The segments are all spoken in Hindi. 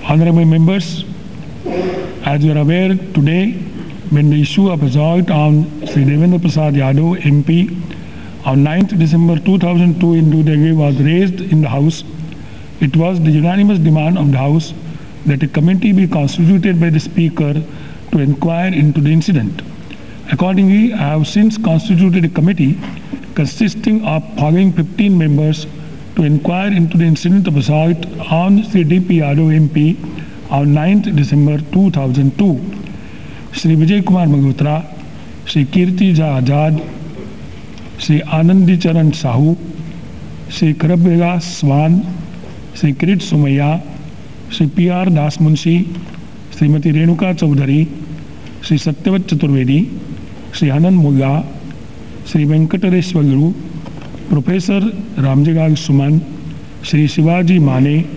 Honorable members, as you are aware, today, when the issue of assault on Sri Devendra Prasad Yadav, MP, on 9th December 2002 in New Delhi was raised in the House, it was the unanimous demand of the House that a committee be constituted by the Speaker to inquire into the incident. Accordingly, I have since constituted a committee consisting of following 15 members to inquire into the incident of assault on Sri D.P. Yadav MP on 9th December 2002. Sri Vijay Kumar Malhotra, Sri Kirti Jha Azad, Sri Anandi Charan Sahu, Sri Karabega Swan, Sri Kirit Somaiya, Sri P.R. Das Munshi, Srimati Renuka Chaudhary, Sri Satyavat Chaturvedi, Sri Hanan Mulla, Sri Venkatareshwar Guru, Professor Ramjigal Suman, Sri Shivaji Mane,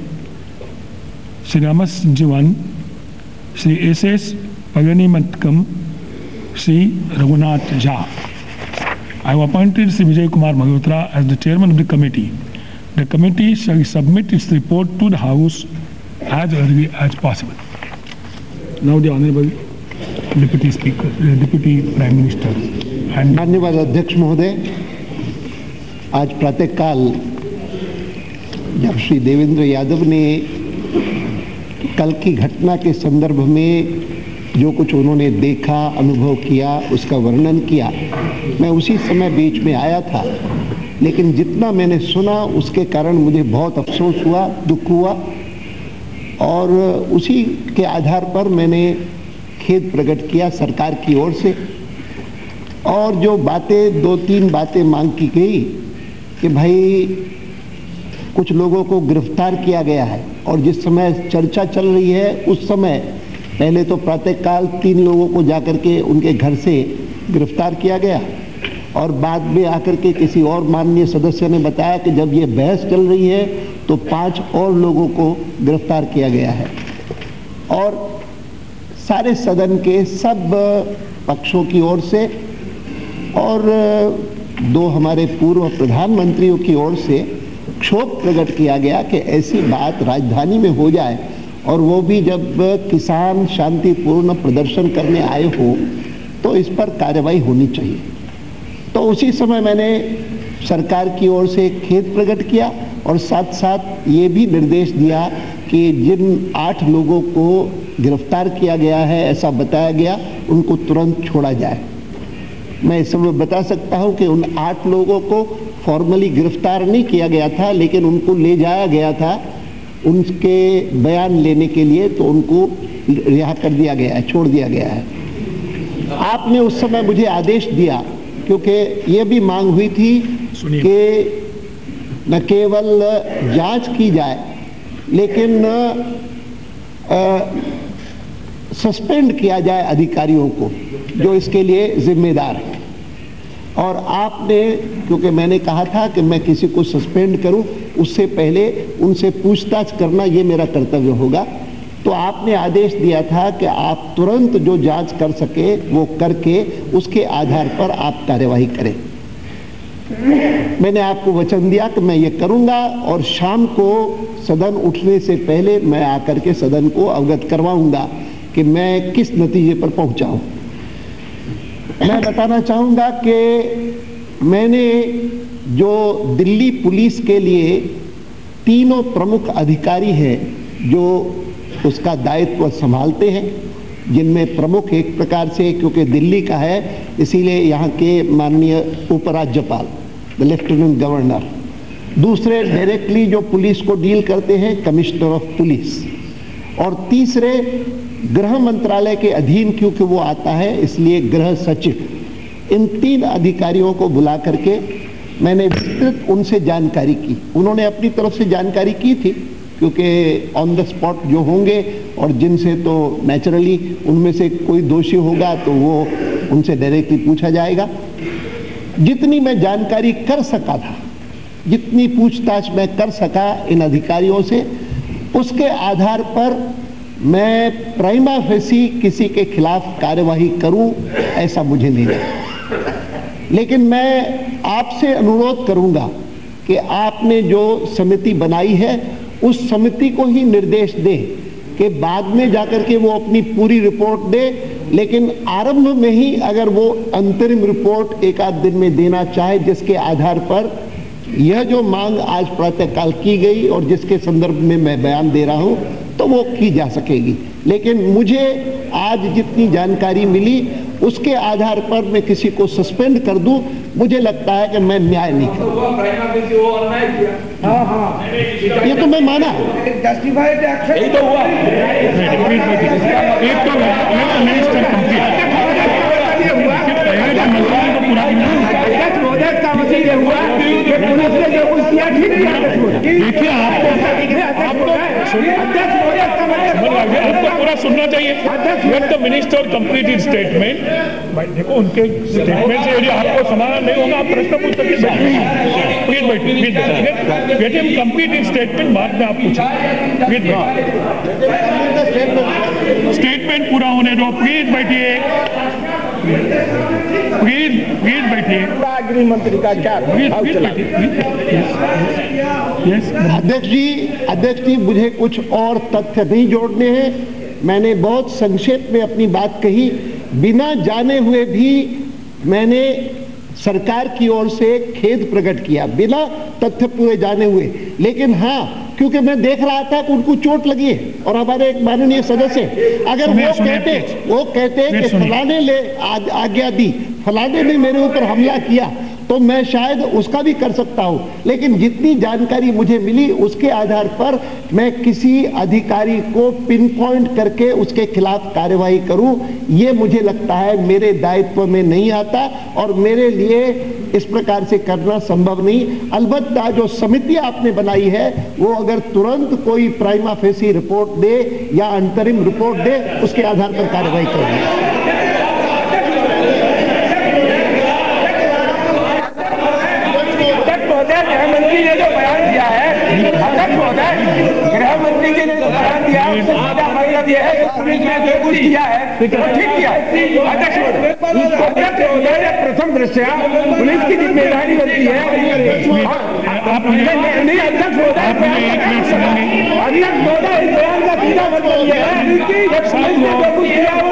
Sri Ramas Jivan, Sri S.S. Pagani Matkam, Sri Raghunath Jha. I have appointed Sri Vijay Kumar Malhotra as the chairman of the committee. The committee shall submit its report to the House as early as possible. Now the Honorable Deputy Speaker, Deputy Prime Minister. And धन्यवाद अध्यक्ष महोदय। आज प्रातःकाल जब श्री देवेंद्र यादव ने कल की घटना के संदर्भ में जो कुछ उन्होंने देखा, अनुभव किया, उसका वर्णन किया, मैं उसी समय बीच में आया था, लेकिन जितना मैंने सुना उसके कारण मुझे बहुत अफसोस हुआ, दुख हुआ और उसी के आधार पर मैंने खेद प्रकट किया सरकार की ओर से। और जो बातें, दो तीन बातें मांग की गई कि भाई कुछ लोगों को गिरफ्तार किया गया है और जिस समय चर्चा चल रही है उस समय पहले तो प्रातःकाल 3 लोगों को जाकर के उनके घर से गिरफ्तार किया गया और बाद में आकर के किसी और माननीय सदस्य ने बताया कि जब ये बहस चल रही है तो 5 और लोगों को गिरफ्तार किया गया है। और सारे सदन के सब पक्षों की ओर से और 2 हमारे पूर्व प्रधानमंत्रियों की ओर से क्षोभ प्रकट किया गया कि ऐसी बात राजधानी में हो जाए और वो भी जब किसान शांतिपूर्ण प्रदर्शन करने आए हो तो इस पर कार्रवाई होनी चाहिए। तो उसी समय मैंने सरकार की ओर से खेद प्रकट किया और साथ साथ ये भी निर्देश दिया कि जिन 8 लोगों को गिरफ्तार किया गया है, ऐसा बताया गया, उनको तुरंत छोड़ा जाए। मैं इस समय बता सकता हूं कि उन 8 लोगों को फॉर्मली गिरफ्तार नहीं किया गया था, लेकिन उनको ले जाया गया था उनके बयान लेने के लिए, तो उनको रिहा कर दिया गया है, छोड़ दिया गया है। आपने उस समय मुझे आदेश दिया, क्योंकि ये भी मांग हुई थी कि न केवल जांच की जाए लेकिन सस्पेंड किया जाए अधिकारियों को जो इसके लिए जिम्मेदार है। और आपने, क्योंकि मैंने कहा था कि मैं किसी को सस्पेंड करूं उससे पहले उनसे पूछताछ करना ये मेरा कर्तव्य होगा, तो आपने आदेश दिया था कि आप तुरंत जो जांच कर सके वो करके उसके आधार पर आप कार्यवाही करें। मैंने आपको वचन दिया कि मैं ये करूंगा और शाम को सदन उठने से पहले मैं आकर के सदन को अवगत करवाऊंगा कि मैं किस नतीजे पर पहुंचा हूं। मैं बताना चाहूंगा कि मैंने जो दिल्ली पुलिस के लिए 3 प्रमुख अधिकारी हैं जो उसका दायित्व संभालते हैं, जिनमें प्रमुख एक प्रकार से, क्योंकि दिल्ली का है इसीलिए यहाँ के माननीय उपराज्यपाल द लेफ्टिनेंट गवर्नर, दूसरे डायरेक्टली जो पुलिस को डील करते हैं कमिश्नर ऑफ पुलिस, और तीसरे गृह मंत्रालय के अधीन क्योंकि वो आता है इसलिए गृह सचिव। इन 3 अधिकारियों को बुला करके मैंने विस्तृत उनसे जानकारी की। उन्होंने अपनी तरफ से जानकारी की थी क्योंकि ऑन द स्पॉट जो होंगे और जिनसे तो नेचुरली उनमें से कोई दोषी होगा तो वो उनसे डायरेक्टली पूछा जाएगा। जितनी मैं जानकारी कर सका था, जितनी पूछताछ मैं कर सका इन अधिकारियों से, उसके आधार पर मैं प्राइमा फेसी किसी के खिलाफ कार्यवाही करूं ऐसा मुझे नहीं लगा। लेकिन मैं आपसे अनुरोध करूंगा कि आपने जो समिति बनाई है उस समिति को ही निर्देश दें कि बाद में जाकर के वो अपनी पूरी रिपोर्ट दे, लेकिन आरंभ में ही अगर वो अंतरिम रिपोर्ट एक आध दिन में देना चाहे, जिसके आधार पर यह जो मांग आज प्रातःकाल की गई और जिसके संदर्भ में मैं बयान दे रहा हूं, तो वो की जा सकेगी। लेकिन मुझे आज जितनी जानकारी मिली उसके आधार पर मैं किसी को सस्पेंड कर दूं, मुझे लगता है कि मैं न्याय नहीं करूं। ये तो मैं माना, यही तो हुआ। एक तो मिनिस्टर आपको पूरा सुनना चाहिए। Let the minister complete his statement. देखो उनके स्टेटमेंट से यदि आपको समाधान नहीं होगा, आप प्रश्न पूछ सकते हैं। प्लीज बैठिए, let him complete his statement, बाद में आप पूछें। प्लीज स्टेटमेंट पूरा होने दो। प्लीज बैठिए, प्लीज बैठिए। गृह मंत्री का क्या अध्यक्ष जी मुझे कुछ और तथ्य नहीं जोड़ने हैं। मैंने बहुत संक्षेप में अपनी बात कही, बिना जाने हुए भी मैंने सरकार की ओर से खेद प्रकट किया, बिना तथ्य पूरे जाने हुए। लेकिन हाँ, क्योंकि मैं देख रहा था कि उनको चोट लगी है और हमारे एक माननीय सदस्य, अगर वो कहते कि फलाने ले आज्ञा दी, फलाने ने मेरे ऊपर हमला किया, तो मैं शायद उसका भी कर सकता हूं। लेकिन जितनी जानकारी मुझे मिली उसके आधार पर मैं किसी अधिकारी को पिन पॉइंट करके उसके खिलाफ कार्यवाही करूं, ये मुझे लगता है मेरे दायित्व में नहीं आता और मेरे लिए इस प्रकार से करना संभव नहीं। अलबत्ता जो समिति आपने बनाई है वो अगर तुरंत कोई प्राइमा फेसी रिपोर्ट दे या अंतरिम रिपोर्ट दे, उसके आधार पर कार्रवाई करेंगे। गृह मंत्री ने जो बयान दिया है, गृह मंत्री ने जो बयान दिया है, मतलब यह है कि पुलिस ने जो कुछ किया है ठीक किया। अध्यक्ष महोदय, प्रथम दृष्टया पुलिस की जिम्मेदारी बनती है। नहीं अध्यक्ष महोदय, अध्यक्ष महोदय, इस बयान का सीधा मतलब यह है कि पुलिस ने जो कुछ किया वो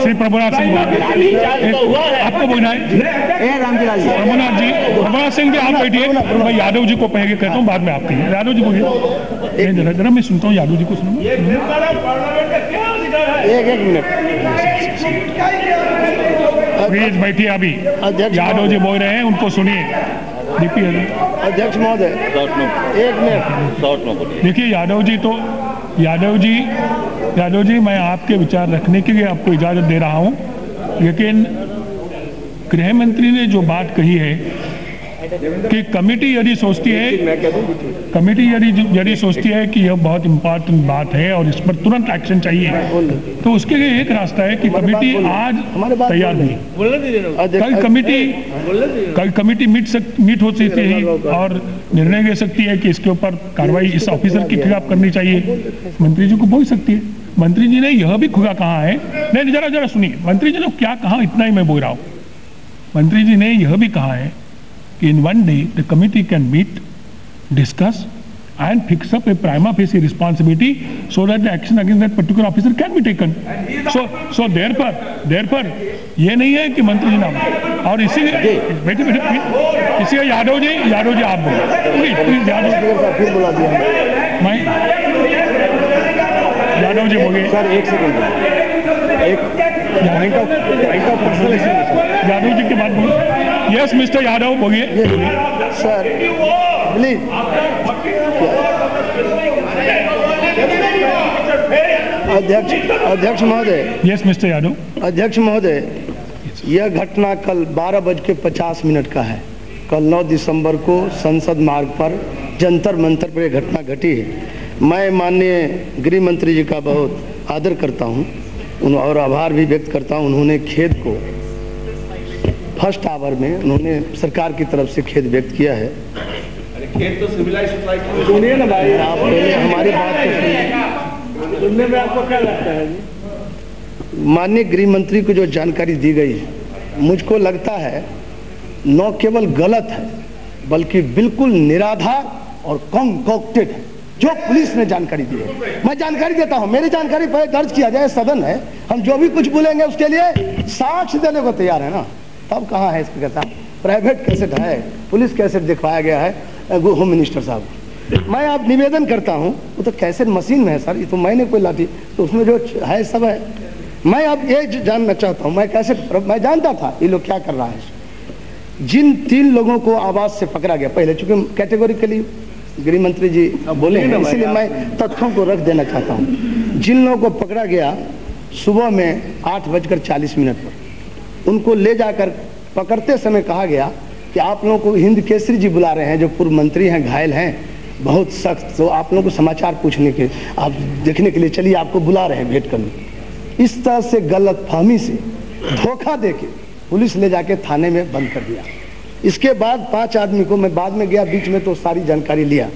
श्री प्रभुनाथ सिंह आपको बोलना है। प्रभुनाथ सिंह जी आप बैठिए, मैं यादव जी को पहले कहता हूँ, बाद में आप कहिए। यादव जी बोलिए। जरा मैं सुनता हूँ, यादव जी को सुनो। एक मिनट प्लीज बैठिए। अभी यादव जी बोल रहे हैं, उनको सुनिए। अध्यक्ष महोदय, एक मिनट देखिए यादव जी मैं आपके विचार रखने के लिए आपको इजाजत दे रहा हूं, लेकिन गृह मंत्री ने जो बात कही है कि कमेटी यदि सोचती है कि यह बहुत इंपॉर्टेंट बात है और इस पर तुरंत एक्शन चाहिए, तो उसके लिए एक रास्ता है कि कमेटी आज तैयार हुई। कल कमेटी मीट हो सकती है और निर्णय ले सकती है कि इसके ऊपर कार्रवाई इस ऑफिसर के खिलाफ करनी चाहिए। मंत्री जी को बोल सकती है। मंत्री जी ने यह भी खुला कहा है, नहीं जरा सुनिए, मंत्री जी ने क्या कहा इतना ही मैं बोल रहा हूं। मंत्री जी ने यह भी कहा है कि in one day the committee can meet, discuss and fix up a prima facie responsibility so that the action against that particular officer can be taken. So therefore ये नहीं है कि मंत्री जी नाम और इसीलिए बैठे इसीलिए यादव जी आप बोलो प्लीज यादव जी बोलिए सर। एक सेकंड, यादव जी की बात बोलिए। यस मिस्टर यादव बोलिए सर प्लीज। अध्यक्ष महोदय। Yes mister Yadav. अध्यक्ष महोदय, यह घटना कल 12:50 का है। कल 9 दिसंबर को संसद मार्ग पर जंतर मंतर पर यह घटना घटी है। मैं माननीय गृह मंत्री जी का बहुत आदर करता हूं और आभार भी व्यक्त करता हूं। उन्होंने खेद को फर्स्ट आवर में उन्होंने सरकार की तरफ से खेद व्यक्त किया है। खेद तो सिविलाइज सोसाइटी सुनिए ना भाई, आप पहले हमारी बात तो सुनने में आपको क्या लगता है? माननीय गृह मंत्री को जो जानकारी दी गई है, मुझको लगता है न केवल गलत है बल्कि बिल्कुल निराधार और कॉन्कॉक्टेड है जो पुलिस ने जानकारी दी है। मैं जानकारी देता हूं, मेरी जानकारी पर दर्ज किया जाए, सदन है, हम जो भी कुछ बोलेंगे उसके लिए साक्ष्य देने को तैयार है ना। तब कहाँ है इसका कहता, प्राइवेट कैसेट है, पुलिस कैसेट दिखवाया गया है होम मिनिस्टर साहब। मैं आप निवेदन करता हूं, वो तो कैसेट मशीन में है सर, ये तो मैंने कोई लाठी, तो उसमें जो है सब है। मैं अब ये जानना चाहता हूं, मैं कैसेट मैं जानता था ये लोग क्या कर रहा है। जिन 3 लोगों को आवाज से पकड़ा गया, पहले चूंकि कैटेगोरिकली गृह मंत्री जी बोले हैं, इसीलिए मैं तथ्यों को रख देना चाहता हूं। जिन लोगों को पकड़ा गया सुबह में 8:40 पर, उनको ले जाकर पकड़ते समय कहा गया कि आप लोगों को हिंद केसरी जी बुला रहे हैं, जो पूर्व मंत्री हैं, घायल हैं, बहुत सख्त, तो आप लोगों को समाचार पूछने के, आप देखने के लिए चलिए, आपको बुला रहे हैं भेंट करने। इस तरह से गलत फहमी से धोखा देके पुलिस ले जाके थाने में बंद कर दिया। इसके बाद 5 आदमी को, मैं बाद में गया बीच में तो सारी जानकारी लिया,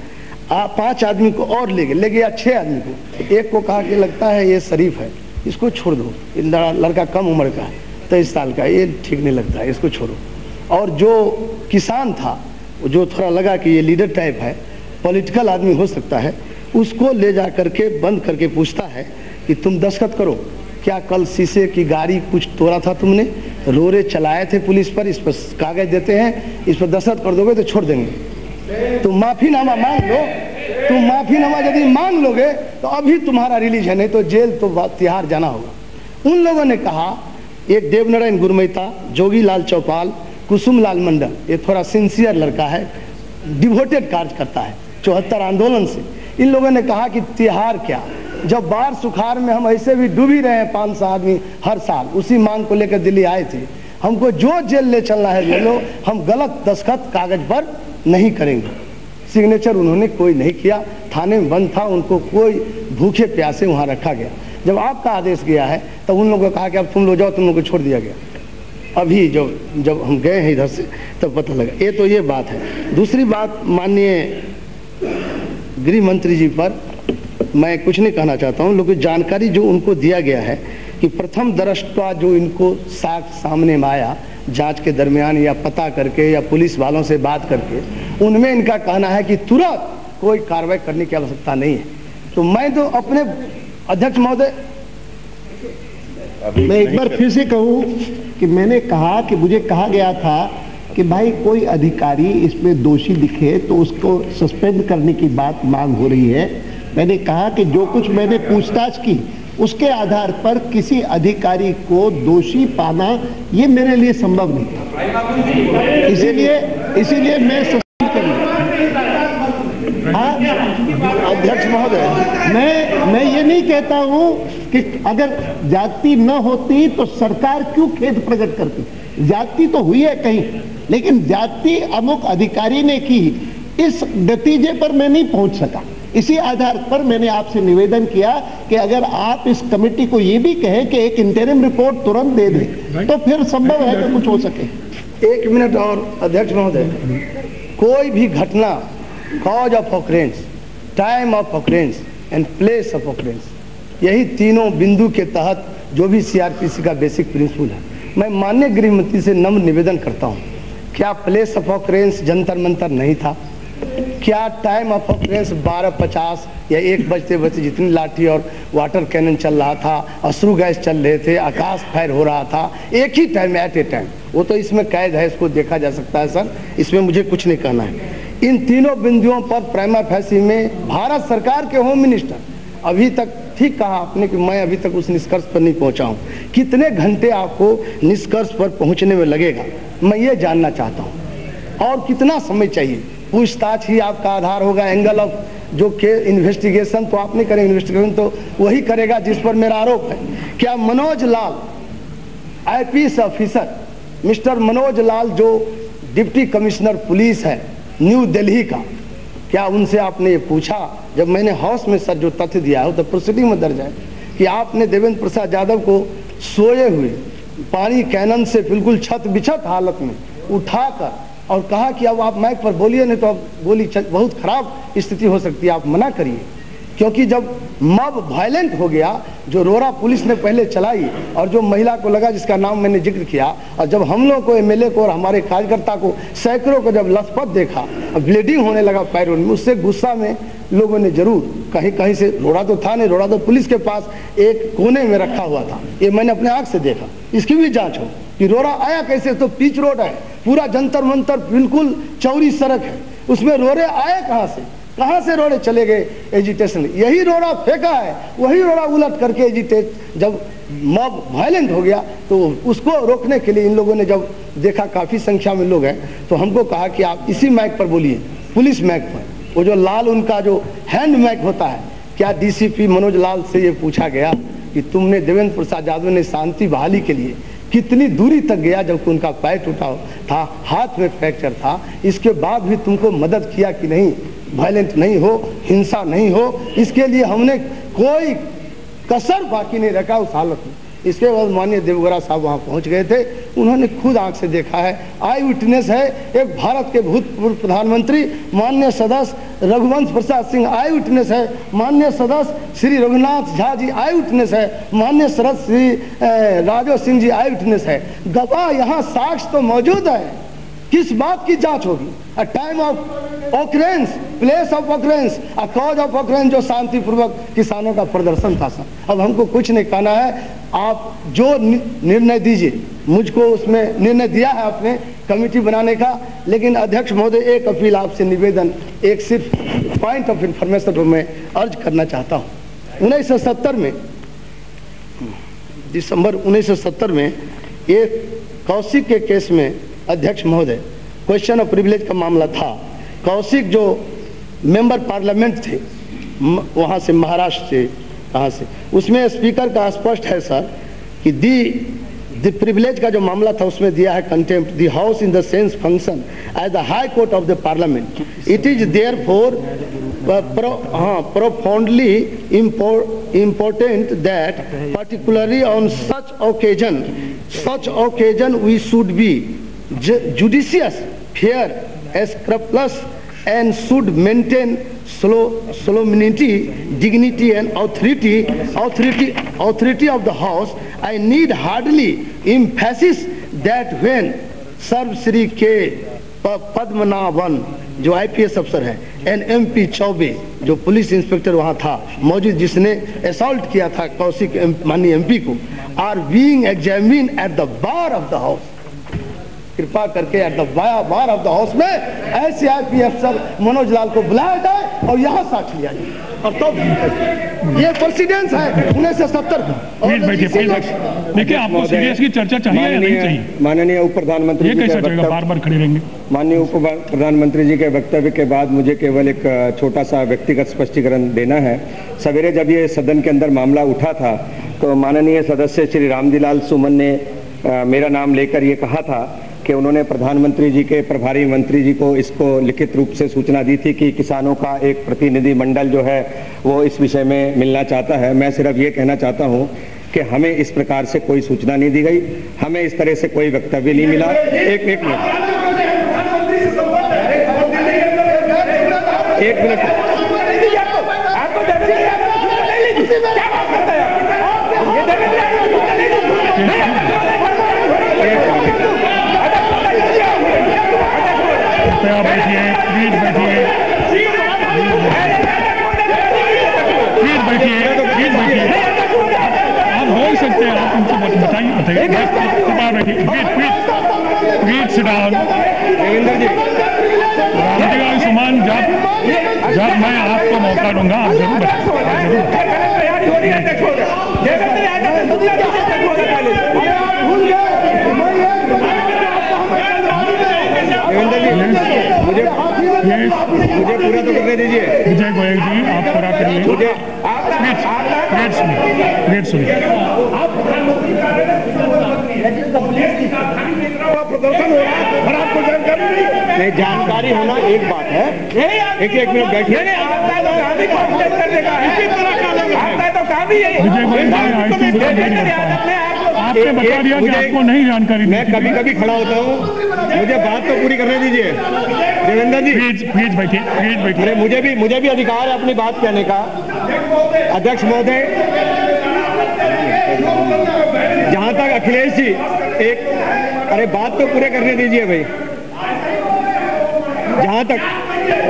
5 आदमी को और ले गया 6 आदमी को। एक को कहा कि लगता है ये शरीफ है, इसको छोड़ दो, लड़का कम उम्र का है, 23 साल का, ये ठीक नहीं लगता है, इसको छोड़ो। और जो किसान था, जो थोड़ा लगा कि ये लीडर टाइप है, पॉलिटिकल आदमी हो सकता है, उसको ले जा करके बंद करके पूछता है कि तुम दस्तखत करो, क्या कल शीशे की गाड़ी कुछ तोड़ा था तुमने, रोरे चलाए थे पुलिस पर, इस पर कागज देते हैं, इस पर दस्तखत कर दोगे तो छोड़ देंगे। तुम माफीनामा मांग लो, तुम माफीनामा यदि मांग लोगे तो अभी तुम्हारा रिलीज है, नहीं तो जेल तो तिहाड़ जाना होगा। उन लोगों ने कहा, एक देवनारायण गुरमैता, जोगी लाल चौपाल, कुसुम लाल मंडल, ये थोड़ा सिंसियर लड़का है, डिवोटेड कार्य करता है 74 आंदोलन से। इन लोगों ने कहा कि तिहाड़ क्या, जब बाढ़ सुखाड़ में हम ऐसे भी डूब ही रहे हैं 500 आदमी हर साल, उसी मांग को लेकर दिल्ली आए थे, हमको जो जेल ले चलना है ले लो, हम गलत दस्तखत कागज पर नहीं करेंगे। सिग्नेचर उन्होंने कोई नहीं किया, थाने में बंद था, उनको कोई भूखे प्यासे वहाँ रखा गया। जब आपका आदेश गया है तब उन लोगों को कहा कि अब तुम लोग जाओ, तुम लोगों को छोड़ दिया गया। अभी जब हम गए हैं इधर से तब पता लगा। ये तो ये बात है। दूसरी बात, माननीय गृह मंत्री जी पर मैं कुछ नहीं कहना चाहता हूं, लेकिन जानकारी जो उनको दिया गया है कि प्रथम दृष्टया जो इनको साक्ष्य सामने में आया जांच के दरमियान, या पता करके या पुलिस वालों से बात करके, उनमें इनका कहना है कि तुरंत कोई कार्रवाई करने की आवश्यकता नहीं है। तो मैं तो अपने अध्यक्ष महोदय, मैं एक बार फिर से कहूं कि मैंने कहा कि मुझे कहा गया था कि भाई कोई अधिकारी इसमें दोषी दिखे तो उसको सस्पेंड करने की बात मांग हो रही है। मैंने कहा कि जो कुछ मैंने पूछताछ की उसके आधार पर किसी अधिकारी को दोषी पाना ये मेरे लिए संभव नहीं था, इसीलिए मैं सस्पेंड कर लिया। अध्यक्ष महोदय, मैं ये नहीं कहता हूं कि अगर जाति न होती तो सरकार क्यों खेद प्रकट करती, जाति तो हुई है कहीं, लेकिन जाति अमुक अधिकारी ने की, इस नतीजे पर मैं नहीं पहुंच सका। इसी आधार पर मैंने आपसे निवेदन किया कि अगर आप इस कमेटी को ये भी कहें कि एक इंटरिम रिपोर्ट तुरंत दे दें तो फिर संभव है कि कुछ हो सके। 1 मिनट और अध्यक्ष महोदय, कोई भी घटना, cause of occurrence, time of occurrence and place of occurrence, यही तीनों बिंदु के तहत जो भी सीआरपीसी का बेसिक प्रिंसिपल है, मैं माननीय गृह मंत्री से नम्र निवेदन करता हूं, क्या place of occurrence Jantar Mantar नहीं था? क्या टाइम ऑफ ऑकरेंस 12:50 या 1 बजते जितनी लाठी और वाटर कैनन चल रहा था, अश्रु गैस चल रहे थे, आकाश फायर हो रहा था, एक ही टाइम, एट ए टाइम, वो तो इसमें कैद है, इसको देखा जा सकता है सर, इसमें मुझे कुछ नहीं कहना है। इन तीनों बिंदुओं पर प्राइमा फैसी में भारत सरकार के होम मिनिस्टर अभी तक, ठीक कहा आपने कि मैं अभी तक उस निष्कर्ष पर नहीं पहुंचा हूं, कितने घंटे आपको निष्कर्ष पर पहुंचने में लगेगा, मैं ये जानना चाहता हूं, और कितना समय चाहिए? पूछताछ ही आपका आधार होगा, एंगल ऑफ जो के इन्वेस्टिगेशन तो आप नहीं करेंगे, इन्वेस्टिगेशन तो वही करेगा जिस पर मेरा आरोप है। क्या मनोज लाल, आईपीएस ऑफिसर मिस्टर मनोज लाल, जो डिप्टी कमिश्नर पुलिस है न्यू दिल्ली का, क्या उनसे आपने ये पूछा? जब मैंने हाउस में सर जो तथ्य दिया है तो प्रोसीडिंग में दर्ज है कि आपने देवेंद्र प्रसाद यादव को सोए हुए पानी कैनन से बिल्कुल छत बिछत हालत में उठाकर और कहा कि अब आप माइक पर बोलिए, नहीं तो अब गोली बहुत खराब स्थिति हो सकती है, आप मना करिए। क्योंकि जब मॉब वायलेंट हो गया, जो रोरा पुलिस ने पहले चलाई और जो महिला को लगा जिसका नाम मैंने जिक्र किया, और जब हम लोग को एमएलए को और हमारे कार्यकर्ता को सैकड़ों को जब लथपथ देखा, ब्लीडिंग होने लगा पैरों में, उससे गुस्सा में लोगों ने जरूर कहीं कहीं से, रोड़ा तो था नहीं, रोड़ा तो पुलिस के पास एक कोने में रखा हुआ था, ये मैंने अपने आंख से देखा। इसकी भी जांच हो कि रोड़ा आया कैसे। तो पिच रोड है, पूरा जंतर मंतर बिल्कुल चौड़ी सड़क है, उसमें रोड़े आए कहाँ से रोड़े चले गए एजिटेशन। यही रोड़ा फेंका है, वही रोड़ा उलट करके एजिटेट, जब मॉब वायलेंट हो गया तो उसको रोकने के लिए इन लोगों ने जब देखा काफ़ी संख्या में लोग हैं, तो हमको कहा कि आप इसी माइक पर बोलिए, पुलिस माइक पर, वो जो लाल उनका जो हैंड माइक होता है। क्या डीसीपी मनोज लाल से ये पूछा गया कि तुमने देवेंद्र प्रसाद यादव ने शांति बहाली के लिए कितनी दूरी तक गया, जबकि उनका पैर टूटा था, हाथ में फ्रैक्चर था, इसके बाद भी तुमको मदद किया कि नहीं, वायलेंट नहीं हो, हिंसा नहीं हो, इसके लिए हमने कोई कसर बाकी नहीं रखा उस हालत में। इसके बाद माननीय देवगौड़ा साहब वहाँ पहुँच गए थे, उन्होंने खुद आंख से देखा है, आई विटनेस है। एक भारत के भूतपूर्व प्रधानमंत्री माननीय सदस्य रघुवंश प्रसाद सिंह आई विटनेस है, माननीय सदस्य श्री रघुनाथ झा जी आई विटनेस है, माननीय सदस्य श्री राजो सिंह जी आई विटनेस है। गवाह यहाँ साक्ष्य तो मौजूद है, किस बात की जांच होगी। A time of occurrence, place of occurrence, a cause of occurrence, जो शांतिपूर्वक किसानों का प्रदर्शन था सर। अब हमको कुछ नहीं कहना है, आप जो निर्णय दीजिए, मुझको उसमें निर्णय दिया है आपने कमेटी बनाने का। लेकिन अध्यक्ष महोदय, एक अपील आपसे, निवेदन, एक सिर्फ पॉइंट ऑफ इंफॉर्मेशन को मैं अर्ज करना चाहता हूँ। 1970 में, दिसंबर 1970 में ये कौशिक के केस में अध्यक्ष महोदय क्वेश्चन ऑफ प्रिविलेज का मामला था। कौशिक जो मेंबर पार्लियामेंट थे वहाँ से, महाराष्ट्र से, कहाँ से, उसमें स्पीकर का स्पष्ट है सर कि द प्रिविलेज का जो मामला था उसमें दिया है contempt the house in the sense function as the high court of the parliament, it is therefore profoundly important that particularly on such occasion we should be judicious, fair, scrupulous, and should maintain solemnity, dignity, and authority of the house. I need hardly emphasis that when Sir Shri K. Padmanabhan जो आईपीएस अफसर है, एन एमपी चौबे जो पुलिस इंस्पेक्टर वहां था मौजूद, जिसने असॉल्ट किया था कौशिक माननीय एमपी को, are being examine at the bar of the house. कृपा करके at the bar of the house में ऐसे आईपीएस अफसर मनोज लाल को बुलाया जाए और यहाँ साक्ष्य लिया जाए। और तो ये प्रेसिडेंस है 1970 का। देखिए, आपको सीरियस की चर्चा चाहिए या नहीं चाहिए? माननीय उप प्रधानमंत्री, ये कैसे चलेगा, बार बार खड़े रहेंगे? माननीय उप प्रधानमंत्री जी के वक्तव्य के बाद मुझे केवल एक छोटा सा व्यक्तिगत स्पष्टीकरण देना है। सवेरे जब ये सदन के अंदर मामला उठा था तो माननीय सदस्य श्री रामजीलाल सुमन ने मेरा नाम लेकर ये कहा था कि उन्होंने प्रधानमंत्री जी के प्रभारी मंत्री जी को इसको लिखित रूप से सूचना दी थी कि किसानों का एक प्रतिनिधि मंडल जो है वो इस विषय में मिलना चाहता है। मैं सिर्फ ये कहना चाहता हूँ कि हमें इस प्रकार से कोई सूचना नहीं दी गई, हमें इस तरह से कोई वक्तव्य नहीं मिला। एक मिनट आप बैठिए, प्लीज बैठिए, आप बोल सकते हैं, आप उनको बताइए। Please sit down. Ramjilal Suman, जब मैं आपको मौका दूंगा आप जरूर मुझे पूरा तो करने दीजिए। विजय गोयल जी, आप पूरा करिए। प्रदर्शन हो रहा है और आपको जानकारी नहीं, जानकारी होना एक बात है। एक मिनट बैठिए। विजय गोयल जी, आपने बता दिया कि आपको नहीं जानकारी। मैं कभी कभी खड़ा होता हूँ मुझे बात तो पूरी करने दीजिए देवेंद्र जी। प्लीज बैठिए, प्लीज बैठिए। अरे मुझे भी अधिकार है अपनी बात कहने का। अध्यक्ष महोदय, जहां तक अखिलेश जी अरे बात तो पूरे करने दीजिए भाई। जहां तक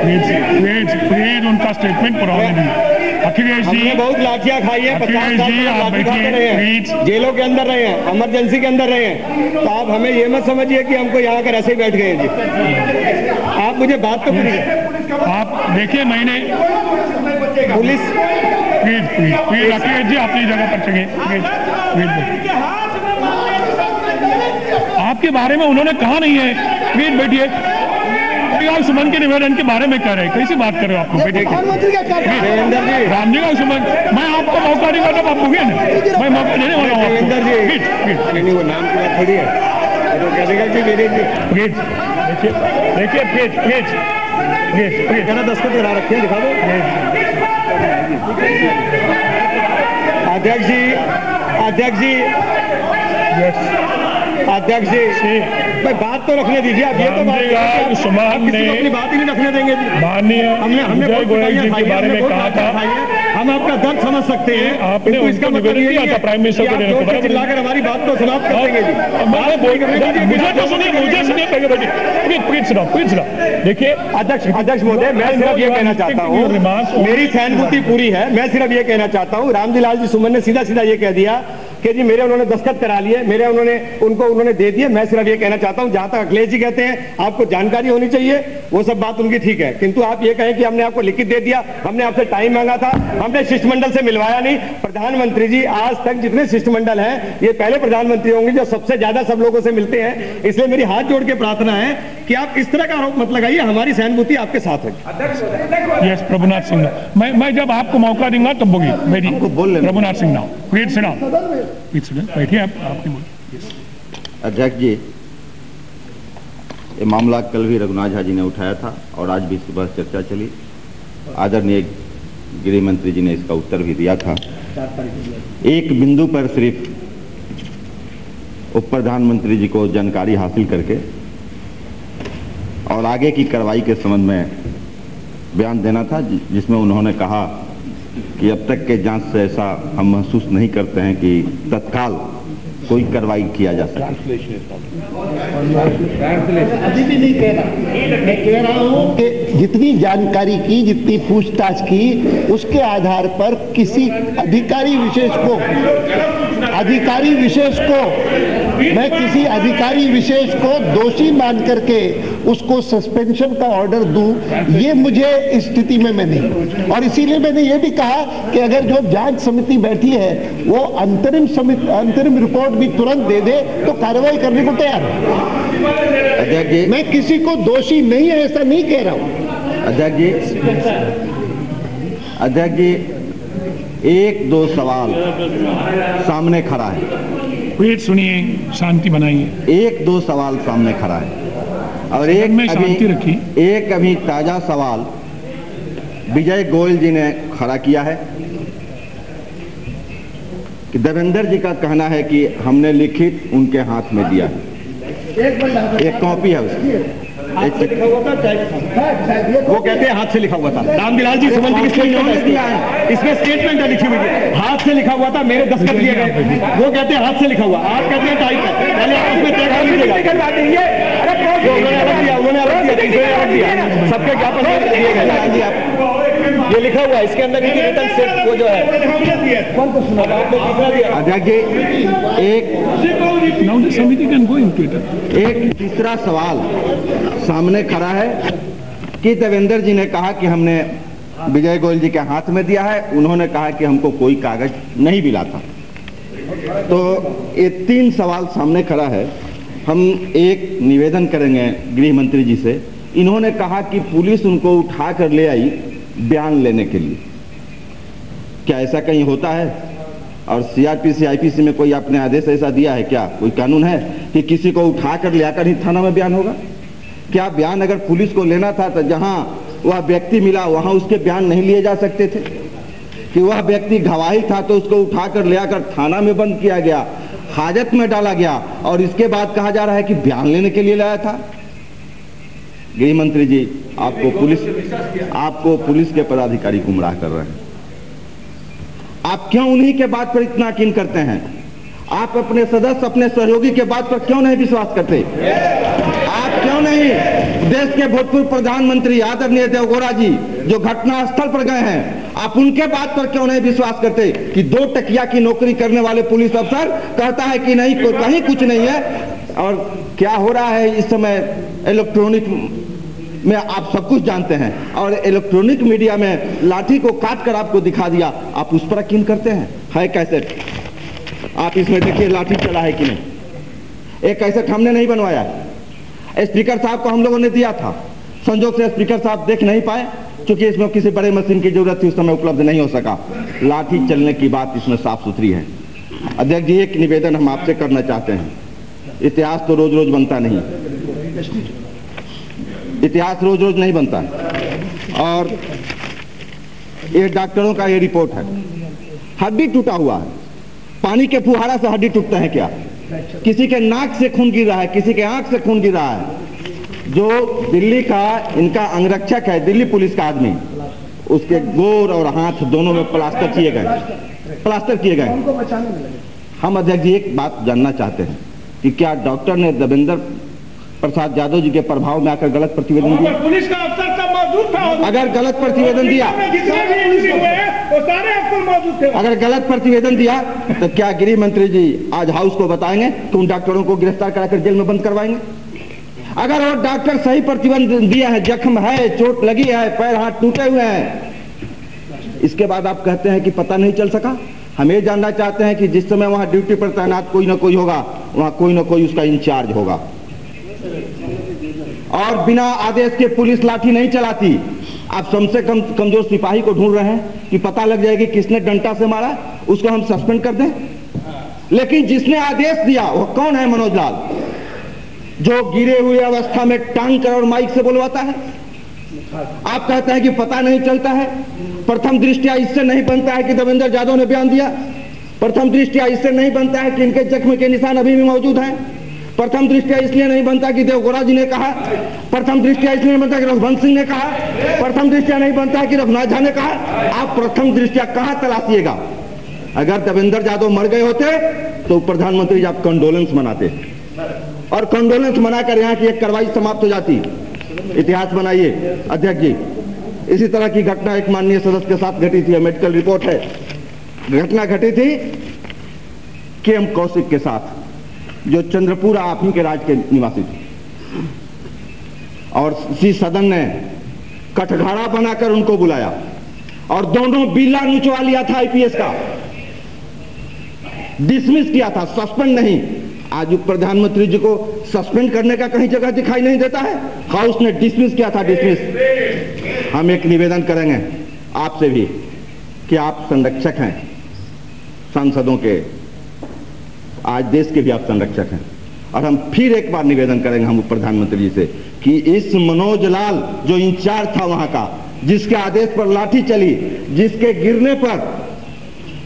प्लीज उनका स्टेटमेंट पूरा होने दीजिए। अखिलेश जी, हमने बहुत लाठियां खाई है, 50 साल तक लाठी खाते रहे हैं, जेलों के अंदर रहे हैं, इमरजेंसी के अंदर रहे हैं, तो आप हमें ये मत समझिए कि हमको यहाँ कर ऐसे ही बैठ गए हैं जी। आप मुझे बात तो पूरी आप देखिए, मैंने पुलिस प्लीज अखिलेश जी अपनी जगह पर चलिए। प्लीज आपके बारे में उन्होंने कहा नहीं है, प्लीज बैठिए। सुमन के निवेदन के बारे में कह रहे हैं, कैसी बात कर रहे हो आप? रामजी सुमन, मैं आपको मौका दूंगा तब आप होंगे ना, मैं मौका देने वाला हूँ आपको। वो नाम की बात थोड़ी है, तो कह देगा कि मेरे प्लीज देखिए, प्लीज कहना 10 को दिखा रखे हैं, दिखा दो। अध्यक्ष जी भाई बात तो रखने दीजिए। आप ये तो बात अपनी बात ही नहीं रखने देंगे। माननीय हमने गोयल जी के बारे में कहा था, हम आपका दर्द समझ सकते हैं। आपने इसका मतलब ये किया था प्राइम मिनिस्टर को देने को, चिल्लाकर हमारी बात को समाप्त कर देंगे जी। मुझे सुनिए प्लीज सुनो। देखिए अध्यक्ष महोदय, मैं सिर्फ ये कहना चाहता हूँ, मेरी सहानुभूति पूरी है। मैं सिर्फ ये कहना चाहता हूँ, रामजी लाल जी सुमन ने सीधा सीधा ये कह दिया कि जी मेरे उन्होंने दस्तखत करा लिए, उन्होंने दे दिए। मैं सिर्फ ये कहना चाहता हूं, जहां तक अखिलेश जी कहते हैं आपको जानकारी होनी चाहिए, वो सब बात उनकी ठीक है, किंतु आप ये कहें कि हमने आपको लिखित दे दिया, हमने आपसे टाइम मांगा था, हमने शिष्टमंडल से मिलवाया नहीं। प्रधानमंत्री जी आज तक जितने शिष्टमंडल हैं, ये पहले प्रधानमंत्री होंगे जो सबसे ज्यादा सब लोगों से मिलते हैं। इसलिए मेरी हाथ जोड़ के प्रार्थना है कि आप इस तरह का आरोप मत लगाइए, हमारी सहानुभूति आपके साथ है। यस प्रभुनाथ सिंह, मैं जब आपको मौका दूंगा तब होगी मेरी। प्रभुनाथ सिंह प्लीज सुना, बैठिए आपकी बोलिए। अध्यक्ष जी, ये मामला कल भी रघुनाथ झा जी ने उठाया था और आज भी सुबह चर्चा चली। आदरणीय गृह मंत्री जी ने इसका उत्तर भी दिया था। एक बिंदु पर सिर्फ उप प्रधानमंत्री जी को जानकारी हासिल करके और आगे की कार्रवाई के संबंध में बयान देना था, जिसमें उन्होंने कहा कि अब तक के जांच से ऐसा हम महसूस नहीं करते हैं कि तत्काल कोई कार्रवाई किया जा सके। अभी भी नहीं कह रहा, मैं कह रहा हूं कि जितनी जानकारी की, जितनी पूछताछ की, उसके आधार पर किसी अधिकारी विशेष को दोषी मान करके उसको सस्पेंशन का ऑर्डर दूं, ये मुझे इस स्थिति में मैं नहीं। और इसीलिए मैंने ये भी कहा कि अगर जो जांच समिति बैठी है वो अंतरिम रिपोर्ट भी तुरंत दे दे तो कार्रवाई करने को तैयार है। मैं किसी को दोषी नहीं है ऐसा नहीं कह रहा हूं। अध्यक्ष जी, एक दो सवाल सामने खड़ा है। प्लीज सुनिए, शांति बनाइए। एक दो सवाल सामने खड़ा है और एक अभी ताजा सवाल विजय गोयल जी ने खड़ा किया है कि देवेंद्र जी का कहना है कि हमने लिखित उनके हाथ में दिया है। एक कॉपी है उसकी, वो कहते हैं हाथ से लिखा हुआ था। रामविलास जी सुमन जी इसमें स्टेटमेंट है लिखी हुई, हाथ से लिखा हुआ था, मेरे दस्तखत दिए गए। वो कहते हैं हाथ से लिखा हुआ, आप कहते हैं टाइप है। पहले आप उसमें तय कर लीजिएगा। उन्होंने अलग दिया, सबके ज्ञापन दिए गए। ये लिखा हुआ है, इसके अंदर रिटर्न सेट वो जो है कौन को सुना आपने तीसरा दिया। अध्यक्ष जी, एक तीसरा सवाल सामने खड़ा है कि देवेंद्र जी ने कहा कि हमने विजय गोयल जी के हाथ में दिया है, उन्होंने कहा कि हमको कोई कागज नहीं मिला था। तो ये तीन सवाल सामने खड़ा है। हम एक निवेदन करेंगे गृह मंत्री जी से। इन्होंने कहा कि पुलिस उनको उठा कर ले आई बयान लेने के लिए, क्या ऐसा कहीं होता है? और सीआरपीसी आईपीसी में कोई आपने आदेश ऐसा दिया है क्या? कोई कानून है कि किसी को उठा कर ले आकर ही थाना में बयान होगा? क्या बयान अगर पुलिस को लेना था तो जहां वह व्यक्ति मिला वहां उसके बयान नहीं लिए जा सकते थे? कि वह व्यक्ति गवाही था तो उसको उठाकर ले आकर थाना में बंद किया गया। हाजत में डाला गया और इसके बाद कहा जा रहा है कि बयान लेने के लिए लाया था। गृह मंत्री जी, आपको पुलिस के पदाधिकारी गुमराह कर रहे हैं। आप क्यों उन्हीं के बात पर इतना यकीन करते हैं? आप अपने सदस्य, अपने सहयोगी के बात पर क्यों नहीं विश्वास करते? आप क्यों नहीं देश के भूतपूर्व प्रधानमंत्री आदरणीय देवगौड़ा जी जो घटना स्थल पर गए हैं, आप उनके बात पर क्यों नहीं विश्वास करते कि 2 टकिया की नौकरी करने वाले पुलिस अफसर कहता है कि नहीं, कहीं कुछ नहीं है। और क्या हो रहा है इस समय इलेक्ट्रॉनिक में आप सब कुछ जानते हैं, और इलेक्ट्रॉनिक मीडिया में लाठी को काट कर आपको दिखा दिया, आप उस पर यकीन करते हैं? है कैसे? आप इसमें देखिए लाठी चला है कि नहीं। एक कैसेट हमने नहीं बनवाया है, स्पीकर साहब को हम लोगों ने दिया था, संजोग से स्पीकर साहब देख नहीं पाए क्योंकि इसमें किसी बड़े मशीन की जरूरत थी, उस समय उपलब्ध नहीं हो सका। लाठी चलने की बात इसमें साफ सुथरी है। अध्यक्ष जी, एक निवेदन हम आपसे करना चाहते हैं। इतिहास तो रोज रोज बनता नहीं, इतिहास रोज रोज नहीं बनता। और ये डॉक्टरों का ये रिपोर्ट है, हड्डी टूटा हुआ है। पानी के फुहारा से हड्डी टूटता है क्या? किसी के नाक से खून गिर रहा है, किसी के आंख से खून गिर रहा है। जो दिल्ली का इनका अंगरक्षक है, दिल्ली पुलिस का आदमी, उसके गोर और हाथ दोनों में प्लास्टर किए गए। हम अध्यक्ष जी एक बात जानना चाहते हैं कि क्या डॉक्टर ने देवेंद्र प्रसाद यादव जी के प्रभाव में आकर गलत प्रतिवेदन दिया? पुलिस का अफसर सब मौजूद था। अगर गलत प्रतिवेदन दिया, अगर गलत प्रतिवेदन दिया तो क्या गृह मंत्री जी आज हाउस को बताएंगे कि उन डॉक्टरों को गिरफ्तार कराकर जेल में बंद करवाएंगे? अगर वो डॉक्टर सही प्रतिवेदन दिया है, जख्म है, चोट लगी है, पैर हाथ टूटे हुए हैं, इसके बाद आप कहते हैं कि पता नहीं चल सका। हम ये जानना चाहते हैं कि जिस समय वहां ड्यूटी पर तैनात कोई ना कोई होगा, वहां कोई ना कोई उसका इंचार्ज होगा। और बिना आदेश के पुलिस लाठी नहीं चलाती। आप सबसे कमजोर सिपाही को ढूंढ रहे हैं कि पता लग जाएगी किसने डंडा से मारा, उसको हम सस्पेंड कर दें। लेकिन जिसने आदेश दिया वो कौन है? मनोज लाल, जो गिरे हुए अवस्था में टांग कर और माइक से बुलवाता है। आप कहते हैं कि पता नहीं चलता है। प्रथम दृष्टया इससे नहीं बनता है कि देवेंद्र यादव ने बयान दिया। प्रथम दृष्टया इससे नहीं बनता है कि इनके जख्म के निशान अभी भी मौजूद हैं। प्रथम दृष्टया इसलिए नहीं बनता कि देवगौड़ा जी ने कहा। प्रथम दृष्टया इसलिए नहीं बनता कि रघुवंश सिंह ने कहा। प्रथम दृष्टया नहीं बनता है कि रघुनाथ झा ने कहा। आप प्रथम दृष्टया कहां तलाशिएगा? अगर देवेंद्र यादव मर गए होते तो प्रधानमंत्री जी आप कंडोलेंस मनाते, और कंडोलेंस मनाकर यहाँ की एक कार्रवाई समाप्त हो जाती। इतिहास बनाइए अध्यक्ष जी। इसी तरह की घटना एक माननीय सदस्य के साथ घटी थी, मेडिकल रिपोर्ट है। घटना घटी थी केएम कौशिक के साथ, जो चंद्रपुरा आप ही के राज के निवासी थे, और इसी सदन ने कटघरा बनाकर उनको बुलाया और दोनों बिल्ला नुचवा लिया था आईपीएस का, डिसमिस किया था, सस्पेंड नहीं। आज प्रधानमंत्री जी को सस्पेंड करने का कहीं जगह दिखाई नहीं देता है। हाउस ने डिसमिस किया था, डिसमिस। हम एक निवेदन करेंगे आपसे भी कि आप संरक्षक हैं सांसदों के, आज देश के भी आप संरक्षक हैं, और हम फिर एक बार निवेदन करेंगे हम प्रधानमंत्री जी से कि इस मनोज लाल जो इंचार्ज था वहां का, जिसके आदेश पर लाठी चली, जिसके गिरने पर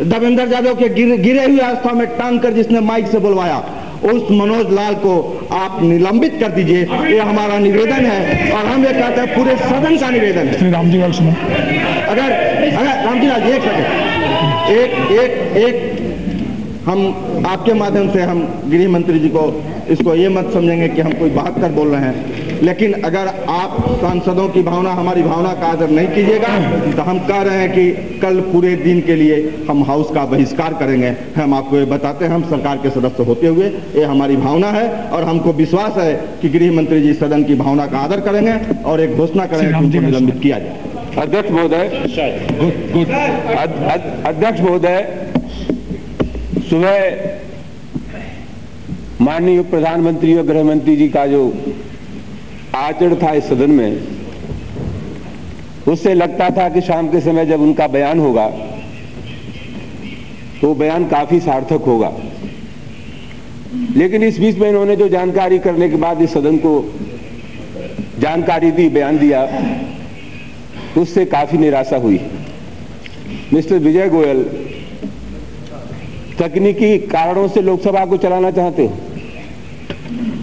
देवेंद्र यादव के गिरे हुए अवस्था में टांग कर जिसने माइक से बुलवाया, उस मनोज लाल को आप निलंबित कर दीजिए। ये हमारा निवेदन है और हम ये कहते हैं पूरे सदन का निवेदन है। रामजी लाल सुनो, अगर रामजी लाल एक सेकंड, एक हम आपके माध्यम से हम गृह मंत्री जी को इसको ये मत समझेंगे कि हम कोई बात कर बोल रहे हैं, लेकिन अगर आप सांसदों की भावना, हमारी भावना का आदर नहीं कीजिएगा तो हम कह रहे हैं कि कल पूरे दिन के लिए हम हाउस का बहिष्कार करेंगे। हम आपको ये बताते हैं, हम सरकार के सदस्य होते हुए ये हमारी भावना है और हमको विश्वास है कि गृह मंत्री जी सदन की भावना का आदर करेंगे और एक घोषणा करेंगे कि उनको निलंबित किया जाए। अध्यक्ष महोदय, अध्यक्ष महोदय, सुबह माननीय प्रधानमंत्री और गृह मंत्री जी का जो आचरण था इस सदन में, उससे लगता था कि शाम के समय जब उनका बयान होगा तो बयान काफी सार्थक होगा। लेकिन इस बीच में इन्होंने जो जानकारी करने के बाद इस सदन को जानकारी दी, बयान दिया, उससे काफी निराशा हुई। मिस्टर विजय गोयल तकनीकी कारणों से लोकसभा को चलाना चाहते हो।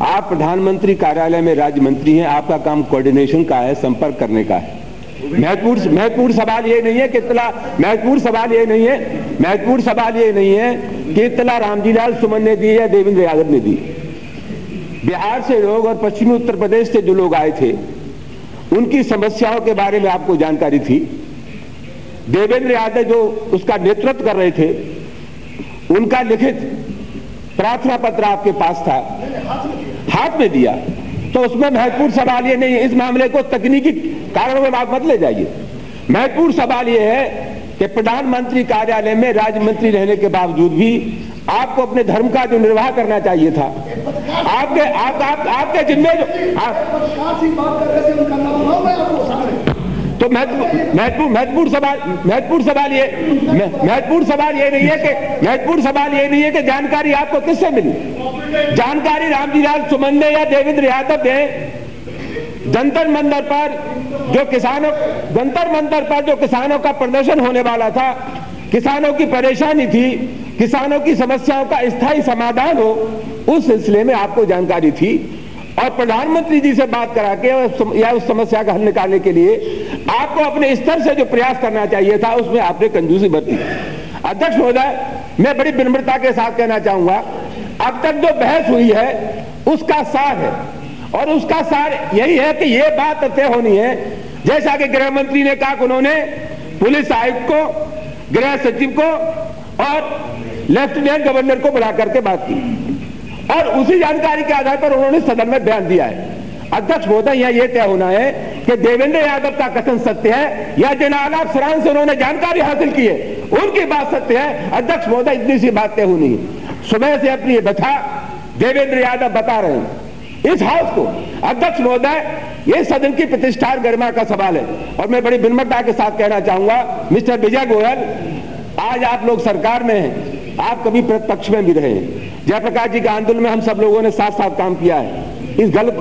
आप प्रधानमंत्री कार्यालय में राज्य मंत्री हैं, आपका काम कोऑर्डिनेशन का है, संपर्क करने का है। महत्वपूर्ण सवाल ये नहीं है कि महत्वपूर्ण सवाल ये नहीं है कि इत्तला रामजीलाल सुमन ने दी या देवेंद्र यादव ने दी। बिहार से लोग और पश्चिमी उत्तर प्रदेश से जो लोग आए थे उनकी समस्याओं के बारे में आपको जानकारी थी। देवेंद्र यादव जो उसका नेतृत्व कर रहे थे उनका लिखित प्रार्थना पत्र आपके पास था, हाथ में दिया, तो उसमें महत्वपूर्ण सवाल ये नहीं है। इस मामले को तकनीकी कारणों में आप मत ले जाइए। महत्वपूर्ण सवाल ये है कि प्रधानमंत्री कार्यालय में राज्य मंत्री रहने के बावजूद भी आपको अपने धर्म का जो निर्वाह करना चाहिए था, आपके जिम्मे तो महत्वपूर्ण सवाल ये नहीं है कि जानकारी आपको किससे मिली। जानकारी रामजीलाल सुमन ने या देवेंद्र यादव ने जंतर मंतर पर जो किसानों का प्रदर्शन होने वाला था, किसानों की परेशानी थी, किसानों की समस्याओं का स्थायी समाधान हो, उस सिलसिले में आपको जानकारी थी। और प्रधानमंत्री जी से बात करा के या उस समस्या का हल निकालने के लिए आपको अपने स्तर से जो प्रयास करना चाहिए था उसमें आपने कंजूसी बरती। अध्यक्ष महोदय, मैं बड़ी विनम्रता के साथ कहना चाहूंगा, अब तक जो बहस हुई है उसका सार है, और उसका सार यही है कि यह बात तय होनी है, जैसा कि गृह मंत्री ने कहा कि उन्होंने पुलिस आयुक्त को, गृह सचिव को और लेफ्टिनेंट गवर्नर को बुला करके बात की, और उसी जानकारी के आधार पर उन्होंने सदन में बयान दिया है। अध्यक्ष महोदय, यह यह तय होना है कि देवेंद्र यादव का कथन सत्य है या जिन आलाप सराहन से उन्होंने जानकारी हासिल की है उनकी बात सत्य है। अध्यक्ष महोदय, इतनी सी बात तय होनी है। सुबह से अपनी ये व्यथा देवेंद्र यादव बता रहे हैं इस हाउस को। अध्यक्ष महोदय, ये सदन की प्रतिष्ठा और गरिमा का सवाल है, और मैं बड़ी विनम्रता के साथ कहना चाहूंगा, मिस्टर विजय गोयल, आज आप लोग सरकार में हैं, आप कभी प्रतिपक्ष में भी रहे हैं। जयप्रकाश जी के आंदोलन में हम सब लोगों ने साथ साथ काम किया है। इस गलत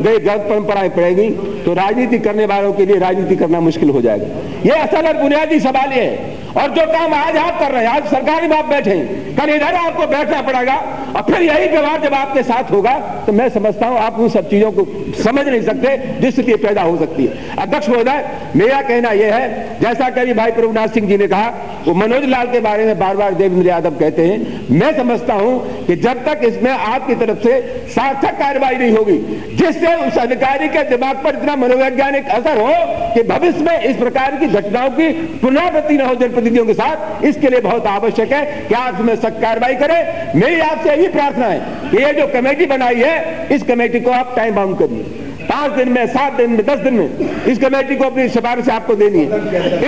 परंपराएं पड़ेगी तो राजनीति करने वालों के लिए राजनीति करना मुश्किल हो जाएगा। यह असल और बुनियादी सवाल ये है, और जो काम आज आप कर रहे हैं, आज सरकारी में आप बैठे हैं, कल इधर आपको बैठना पड़ेगा, और फिर यही व्यवहार जब आपके साथ होगा तो मैं समझता हूं आप उन सब चीजों को समझ नहीं सकते जिससे पैदा हो सकती है। अध्यक्ष महोदय, मेरा कहना यह है, जैसा कि भाई प्रभुनाथ सिंह जी ने कहा, वो मनोज लाल के बारे में बार बार देवेंद्र यादव कहते हैं, मैं समझता हूं कि जब तक इसमें आपकी तरफ से सार्थक कार्रवाई नहीं होगी जिससे उस अधिकारी के दिमाग पर इतना मनोवैज्ञानिक असर हो कि भविष्य में इस प्रकार की घटनाओं की पुनरावृत्ति न हो जनप्रतिनिधियों के साथ, इसके लिए बहुत आवश्यक है कि आप इसमें सख्त कार्रवाई करें। मेरी आपसे यही प्रार्थना है कि ये जो कमेटी बनाई है, इस कमेटी को आप टाइम बाउंड करिए। 5 दिन में, 7 दिन में, 10 दिन में इस कमेटी को अपनी सिफारिश आपको देनी है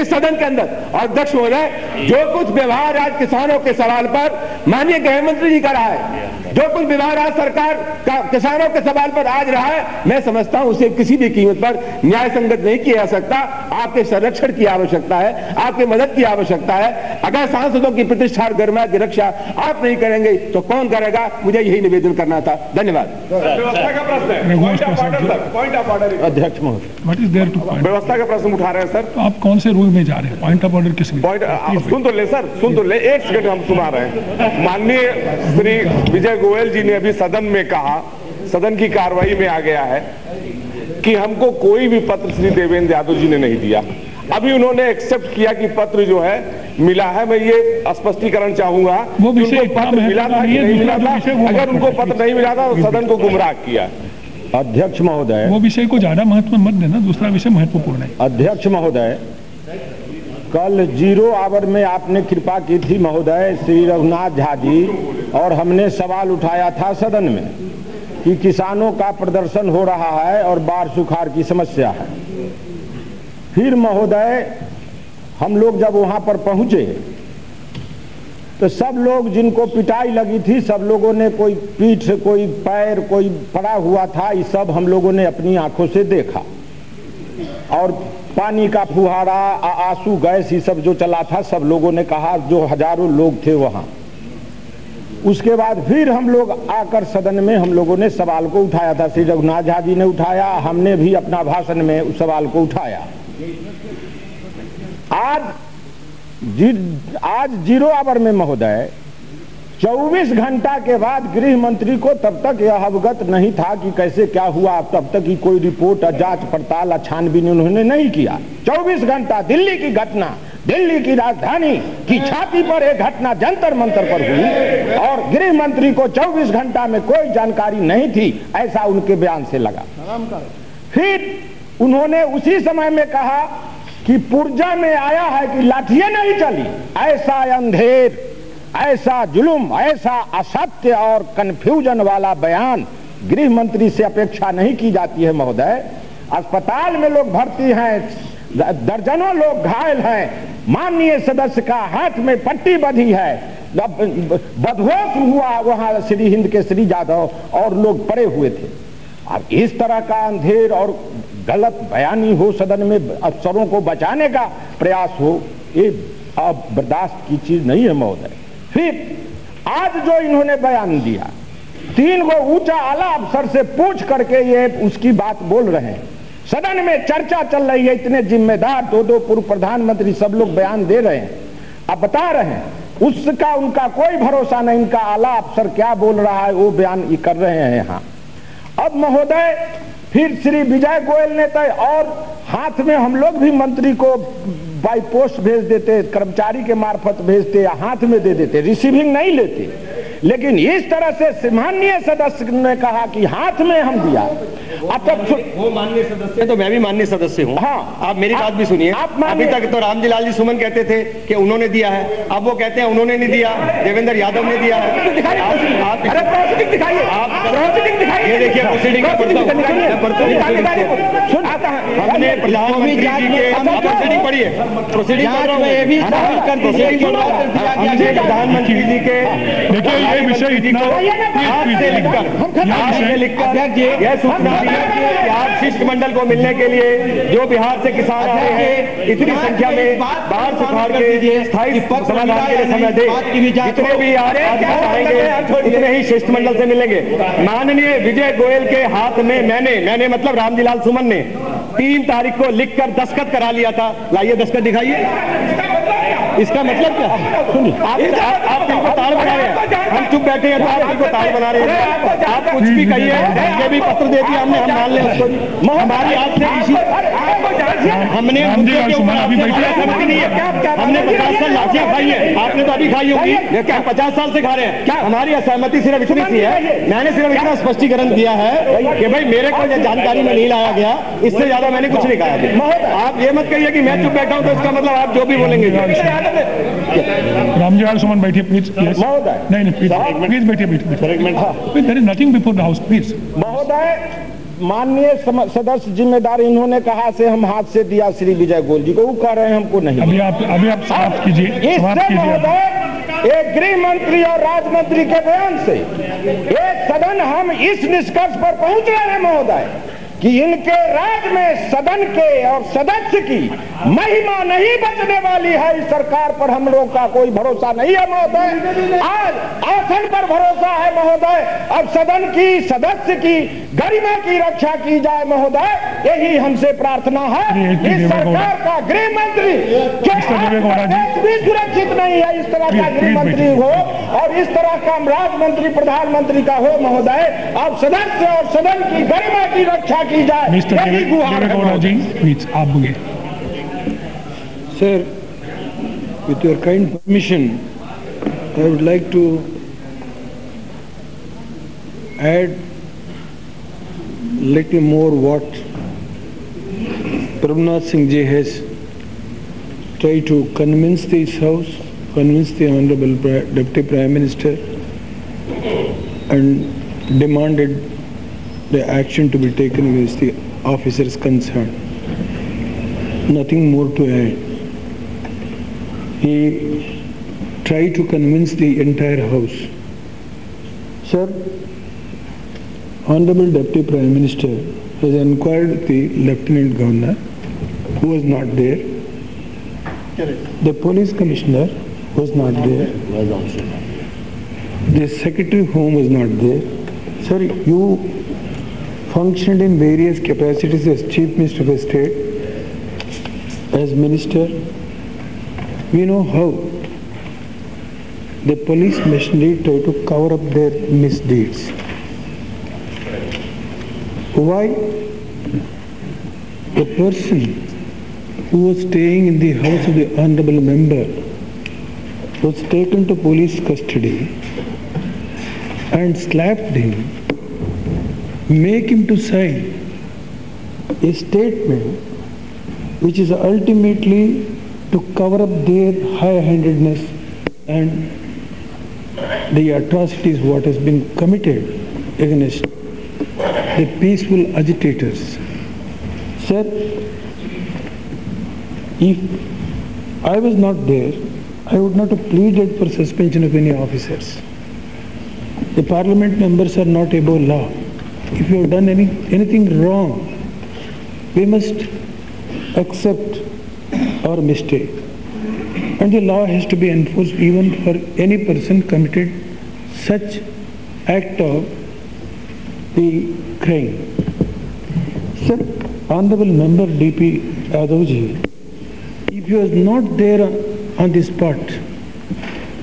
इस सदन के अंदर। और अध्यक्ष महोदय, जो कुछ व्यवहार आज किसानों के सवाल पर माननीय गृह मंत्री जी का रहा है, जो कुछ व्यवहार आज सरकार का किसानों के सवाल पर आज रहा है, मैं समझता हूं उसे किसी भी कीमत पर न्याय संगत नहीं किया जा सकता। आपके संरक्षण की आवश्यकता है, आपकी मदद की आवश्यकता है। अगर सांसदों की प्रतिष्ठा और गरिमा की रक्षा आप नहीं करेंगे तो कौन करेगा? मुझे यही निवेदन करना था। धन्यवाद। Point of order. अध्यक्ष महोदय, what is there to point? व्यवस्था का प्रश्न उठा रहे हैं सर। तो आप कौन से रूल में जा रहे हैं? पॉइंट ऑफ ऑर्डर किस लिए? पॉइंट सुन तो ले सर, सुन तो ले, एक सेकंड हम सुना रहे हैं। माननीय श्री विजय गोयल जी ने अभी सदन में कहा, सदन की कार्रवाई में आ गया है कि हमको कोई भी पत्र श्री देवेंद्र यादव जी ने नहीं दिया। अभी उन्होंने एक्सेप्ट किया कि पत्र जो है मिला है। मैं ये स्पष्टीकरण चाहूंगा कि उनको पत्र मिला था कि नहीं मिला था। अगर उनको पत्र नहीं मिला था तो सदन को गुमराह किया। अध्यक्ष महोदय, वो विषय को ज्यादा महत्व मत देना, दूसरा विषय महत्वपूर्ण है। अध्यक्ष महोदय, कल 0 आवर में आपने कृपा की थी महोदय, श्री रघुनाथ झा जी, और हमने सवाल उठाया था सदन में कि किसानों का प्रदर्शन हो रहा है और बाढ़ सुखाड़ की समस्या है। फिर महोदय, हम लोग जब वहां पर पहुंचे तो सब लोग जिनको पिटाई लगी थी, सब लोगों ने कोई पीठ, कोई पैर, कोई पड़ा हुआ था, ये सब हम लोगों ने अपनी आंखों से देखा। और पानी का फुहारा, आंसू गैस, ये सब जो चला था, सब लोगों ने कहा, जो हजारों लोग थे वहां। उसके बाद फिर हम लोग आकर सदन में हम लोगों ने सवाल को उठाया था, श्री रघुनाथ झा जी ने उठाया, हमने भी अपना भाषण में उस सवाल को उठाया। आज 0 आवर में महोदय 24 घंटा के बाद गृह मंत्री को तब तक यह अवगत नहीं था कि कैसे क्या हुआ, तब तक की कोई रिपोर्ट, जांच पड़ताल, छानबीन उन्होंने नहीं किया। 24 घंटा दिल्ली की घटना, दिल्ली की राजधानी की छाती पर एक घटना जंतर मंतर पर हुई और गृह मंत्री को 24 घंटा में कोई जानकारी नहीं थी, ऐसा उनके बयान से लगा। फिर उन्होंने उसी समय में कहा कि पुर्जा में आया है कि लाठियां नहीं चली। ऐसा अंधेर, ऐसा जुल्म, ऐसा असत्य और कंफ्यूजन वाला बयान गृह मंत्री से अपेक्षा नहीं की जाती है महोदय। अस्पताल में लोग भर्ती हैं, दर्जनों लोग घायल हैं, माननीय सदस्य का हाथ में पट्टी बंधी है, बदहोश हुआ वहां श्री हिंद के श्री यादव और लोग पड़े हुए थे। अब इस तरह का अंधेर और गलत बयानी हो, सदन में अफसरों को बचाने का प्रयास हो, ये अब बर्दाश्त की चीज नहीं है महोदय। फिर आज जो इन्होंने बयान दिया, 3 गो ऊंचा आला अफसर से पूछ करके ये उसकी बात बोल रहे हैं, सदन में चर्चा चल रही है, इतने जिम्मेदार 2 पूर्व प्रधानमंत्री सब लोग बयान दे रहे हैं, अब बता रहे हैं, उसका उनका कोई भरोसा नहीं, इनका आला अफसर क्या बोल रहा है वो बयान ये कर रहे हैं यहाँ। अब महोदय फिर श्री विजय गोयल ने तो और हाथ में हम लोग भी मंत्री को बाई पोस्ट भेज देते, कर्मचारी के मार्फत भेजते या हाथ में दे देते, रिसीविंग नहीं लेते। लेकिन इस तरह से माननीय सदस्य ने कहा कि हाथ में हम दिया। अब वो माननीय सदस्य, तो मैं भी माननीय सदस्य हूँ। हाँ, आप मेरी बात भी सुनिए। अभी तक तो रामजी लाल जी सुमन कहते थे कि उन्होंने दिया है, अब वो कहते हैं उन्होंने नहीं दिया, देवेंद्र यादव ने दिया है। ये देखिए प्रोसीडिंग हमने प्रधानमंत्री जी के प्रोसीडिंग पढ़ी है, प्रोसीडिंग प्रधानमंत्री जी के ये विषय इतना यह सूचना दी कि आज शिष्टमंडल को मिलने के लिए जो बिहार से किसान आ रहे हैं, इतनी संख्या में बाहर से खाड़ के स्थायी समाधान के लिए समय दे, जितने भी आज आएंगे उतने ही शिष्टमंडल से मिलेंगे। माननीय विजय गोयल के हाथ में मैंने मतलब रामजी लाल सुमन ने 3 तारीख को लिखकर दस्तखत करा लिया था। लाइए दस्तखत दिखाइए, इसका मतलब क्या? आप इनको ताल बना रहे हैं, हम चुप बैठे हैं तो आप इनको ताल बना रहे हैं। आप कुछ भी कहिए, ये भी पत्र दे दिया हमने, हम मान लें उसको। हमारी आज से हमने हमने 50 साल लाठियां खाई है, आपने तो अभी खाई होगी, 50 साल से खा रहे हैं। क्या हमारी असहमति सिर्फ इतनी सी है, मैंने सिर्फ इतना स्पष्टीकरण दिया है कि भाई मेरे को जानकारी में नहीं लाया गया, इससे ज्यादा मैंने कुछ नहीं कहा। आप ये मत कहिए कि मैं चुप बैठा हूं तो इसका मतलब आप जो भी बोलेंगे। रामजी लाल सुमन बैठिए प्लीज। नहीं प्लीज बैठिए, there is nothing before the house please. महोदय माननीय सदस्य जिम्मेदार इन्होंने कहा से हम हाथ से दिया श्री विजय गोयल जी को, वो कह रहे हैं हमको नहीं। अभी आप समाप्त कीजिए। इससे महोदय एक गृह मंत्री और राज्य मंत्री के बयान से एक सदन हम इस निष्कर्ष पर पहुंच रहे हैं महोदय कि इनके राज में सदन के और सदस्य की महिमा नहीं बचने वाली है। इस सरकार पर हम लोग का कोई भरोसा नहीं है महोदय, आज आसन पर भरोसा है महोदय। अब सदन की सदस्य की गरिमा की रक्षा की जाए महोदय, यही हमसे प्रार्थना है। इस सरकार का गृह मंत्री भी सुरक्षित नहीं है, इस तरह का गृह मंत्री हो और इस तरह का राज्य मंत्री प्रधानमंत्री का हो महोदय। अब सदस्य और सदन की गरिमा की रक्षा की जाए। मिस्टर देवेगौड़ा जी प्लीज आप बोलिए। Sir, with your kind permission, I would like to add little more what Prabhunath Singh ji has tried to convince this House, convince the Honorable Deputy Prime Minister, and demanded the action to be taken with the officers concerned. Nothing more to add. He tried to convince the entire House. Sir, Honorable Deputy Prime Minister has inquired the Lieutenant Governor, who was not there. The Police Commissioner was not there. The Secretary of Home was not there. Sir, you functioned in various capacities as Chief Minister of the State, as Minister. We know how. the police machinery try to cover up their misdeeds. Why a person who was staying in the house of the honorable member was taken to police custody and slapped him, make him to sign a statement which is ultimately to cover up their high-handedness and the atrocities what has been committed against the peaceful agitators. Sir, if I was not there, I would not have pleaded for suspension of any officers. The parliament members are not above law. If you have done anything wrong, we must accept our mistake. And the law has to be enforced even for any person committed such act of the crime. Sir, Honorable Member D.P. Yadavji, if he was not there on the spot,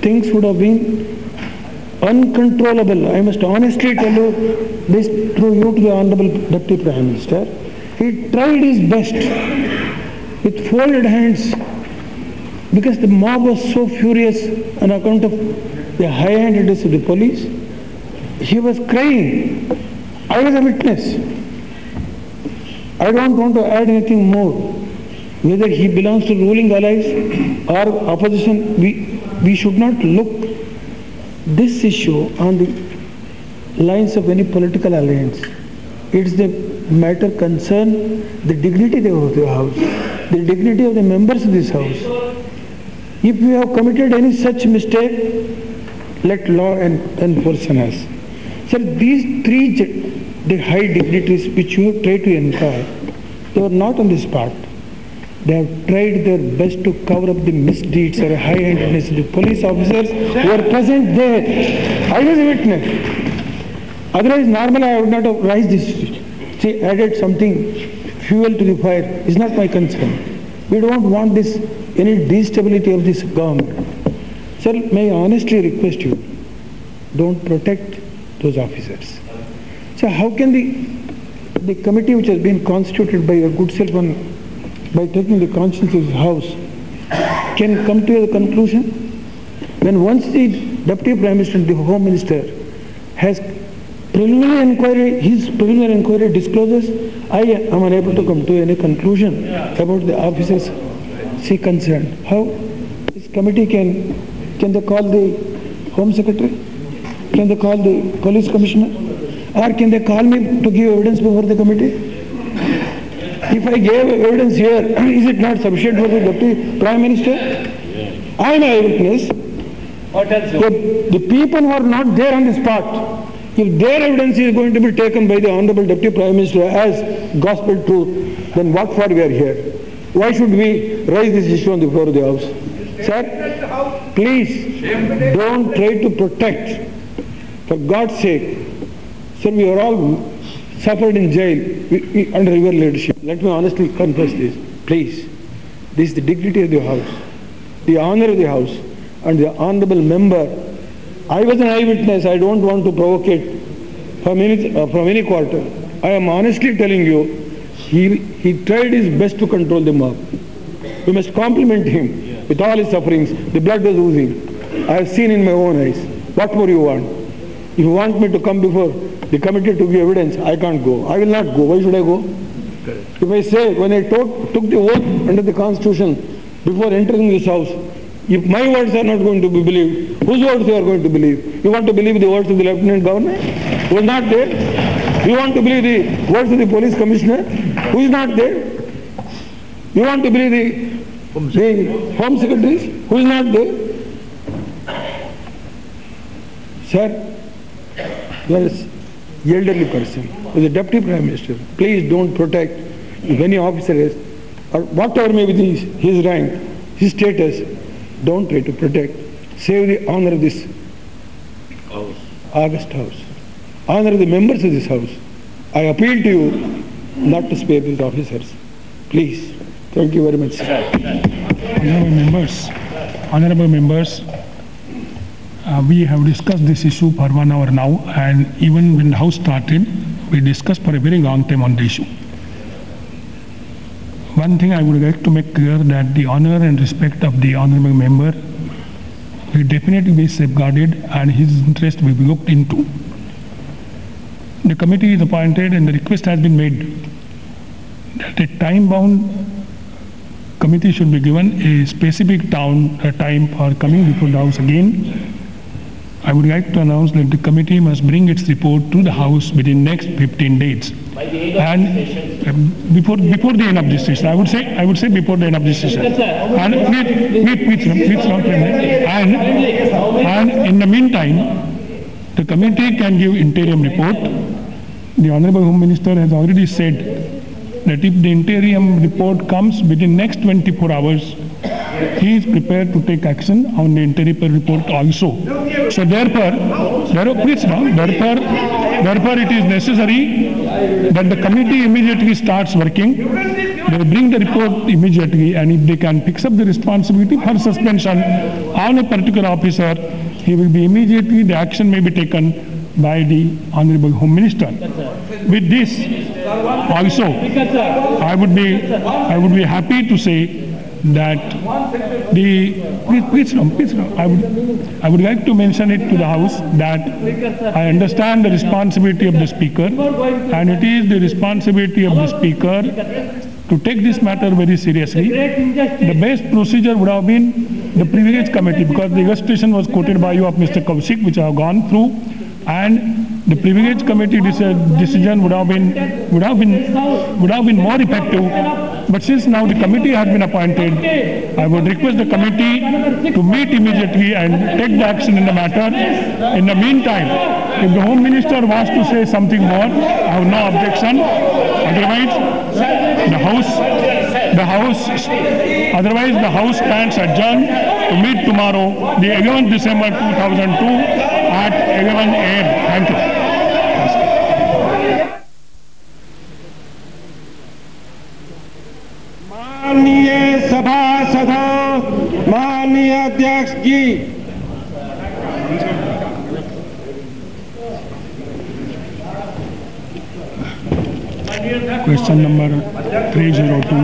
things would have been uncontrollable. I must honestly tell you this through you to the Honorable Deputy Prime Minister. He tried his best with folded hands because the mob was so furious on account of the high-handedness of the police. He was crying. I was a witness. I don't want to add anything more. Whether he belongs to ruling allies or opposition, we should not look this issue on the lines of any political alliance. It's the matter concern the dignity of the House, the dignity of the members of this House. If we have committed any such mistake, let law enforce on us. Sir, these three the high dignitaries which you have tried to employ, they were not on the spot. They have tried their best to cover up the misdeeds or high-handedness of the police officers who were present there. I was a witness. Otherwise, normally I would not have raised this. See, added something, fuel to the fire. It's not my concern. We don't want this, any instability of this government. Sir, may I honestly request you, don't protect those officers. So how can the committee which has been constituted by your good self by taking the conscience of the House can come to a conclusion? When once the Deputy Prime Minister and the Home Minister has preliminary inquiry, his preliminary inquiry discloses, I am unable to come to any conclusion about the officers she concerned. How this committee can they call the Home Secretary? Can they call the Police Commissioner? Or can they call me to give evidence before the committee? If I gave evidence here, is it not sufficient for the Deputy Prime Minister? I am a witness. The people who are not there on the spot, if their evidence is going to be taken by the Honorable Deputy Prime Minister as gospel truth, then what for we are here? Why should we raise this issue on the floor of the House? Sir, please don't try to protect. For God's sake, sir, we are all suffered in jail under your leadership. Let me honestly confess this. Please, this is the dignity of the House, the honor of the House, and the honorable member. I was an eyewitness. I don't want to provocate from any quarter. I am honestly telling you, he tried his best to control the mob. We must compliment him with all his sufferings. The blood was oozing. I have seen in my own eyes. What more you want? If you want me to come before the committee to give evidence, I can't go. I will not go. Why should I go? Correct. If I say, when I took the oath under the Constitution before entering this House, if my words are not going to be believed, whose words you are going to believe? You want to believe the words of the Lieutenant Governor, who is not there? You want to believe the words of the Police Commissioner, who is not there? You want to believe the Home Secretaries, who is not there? Sir, you are an elderly person, as a Deputy Prime Minister. Please don't protect. If any officer is, or whatever may be his rank, his status, don't try to protect. Save the honor of this August House. Honor of the members of this House. I appeal to you not to spare these officers. Please. Thank you very much, sir. Honorable members, we have discussed this issue for 1 hour now, and even when the House started, we discussed for a very long time on the issue. One thing I would like to make clear that the honor and respect of the honorable member will definitely be safeguarded and his interest will be looked into. The committee is appointed and the request has been made that a time-bound committee should be given a specific time for coming before the House again. I would like to announce that the committee must bring its report to the House within next 15 days. And before the end of this session, I would say before the end of this session. And in the meantime, the committee can give interim report. The Honorable Home Minister has already said that if the interim report comes within next 24 hours, he is prepared to take action on the interim report also. So therefore, it is necessary that the committee immediately starts working. They bring the report immediately, and if they can pick up the responsibility for suspension on a particular officer, he will be immediately, the action may be taken by the Honorable Home Minister. With this, also, I would be happy to say that I would like to mention it to the House that I understand the responsibility of the Speaker, and it is the responsibility of the Speaker to take this matter very seriously. The best procedure would have been the Privilege Committee, because the illustration was quoted by you of Mr. Kaushik, which I have gone through, and the Privilege Committee decision would have been more effective. But since now the committee has been appointed, I would request the committee to meet immediately and take the action in the matter. In the meantime, if the Home Minister wants to say something more, I have no objection. Otherwise, the House stands adjourned to meet tomorrow, the 11th December 2002 at 11 a.m. Thank you. माननीय सभासदों, माननीय अध्यक्ष जी, क्वेश्चन नंबर 302।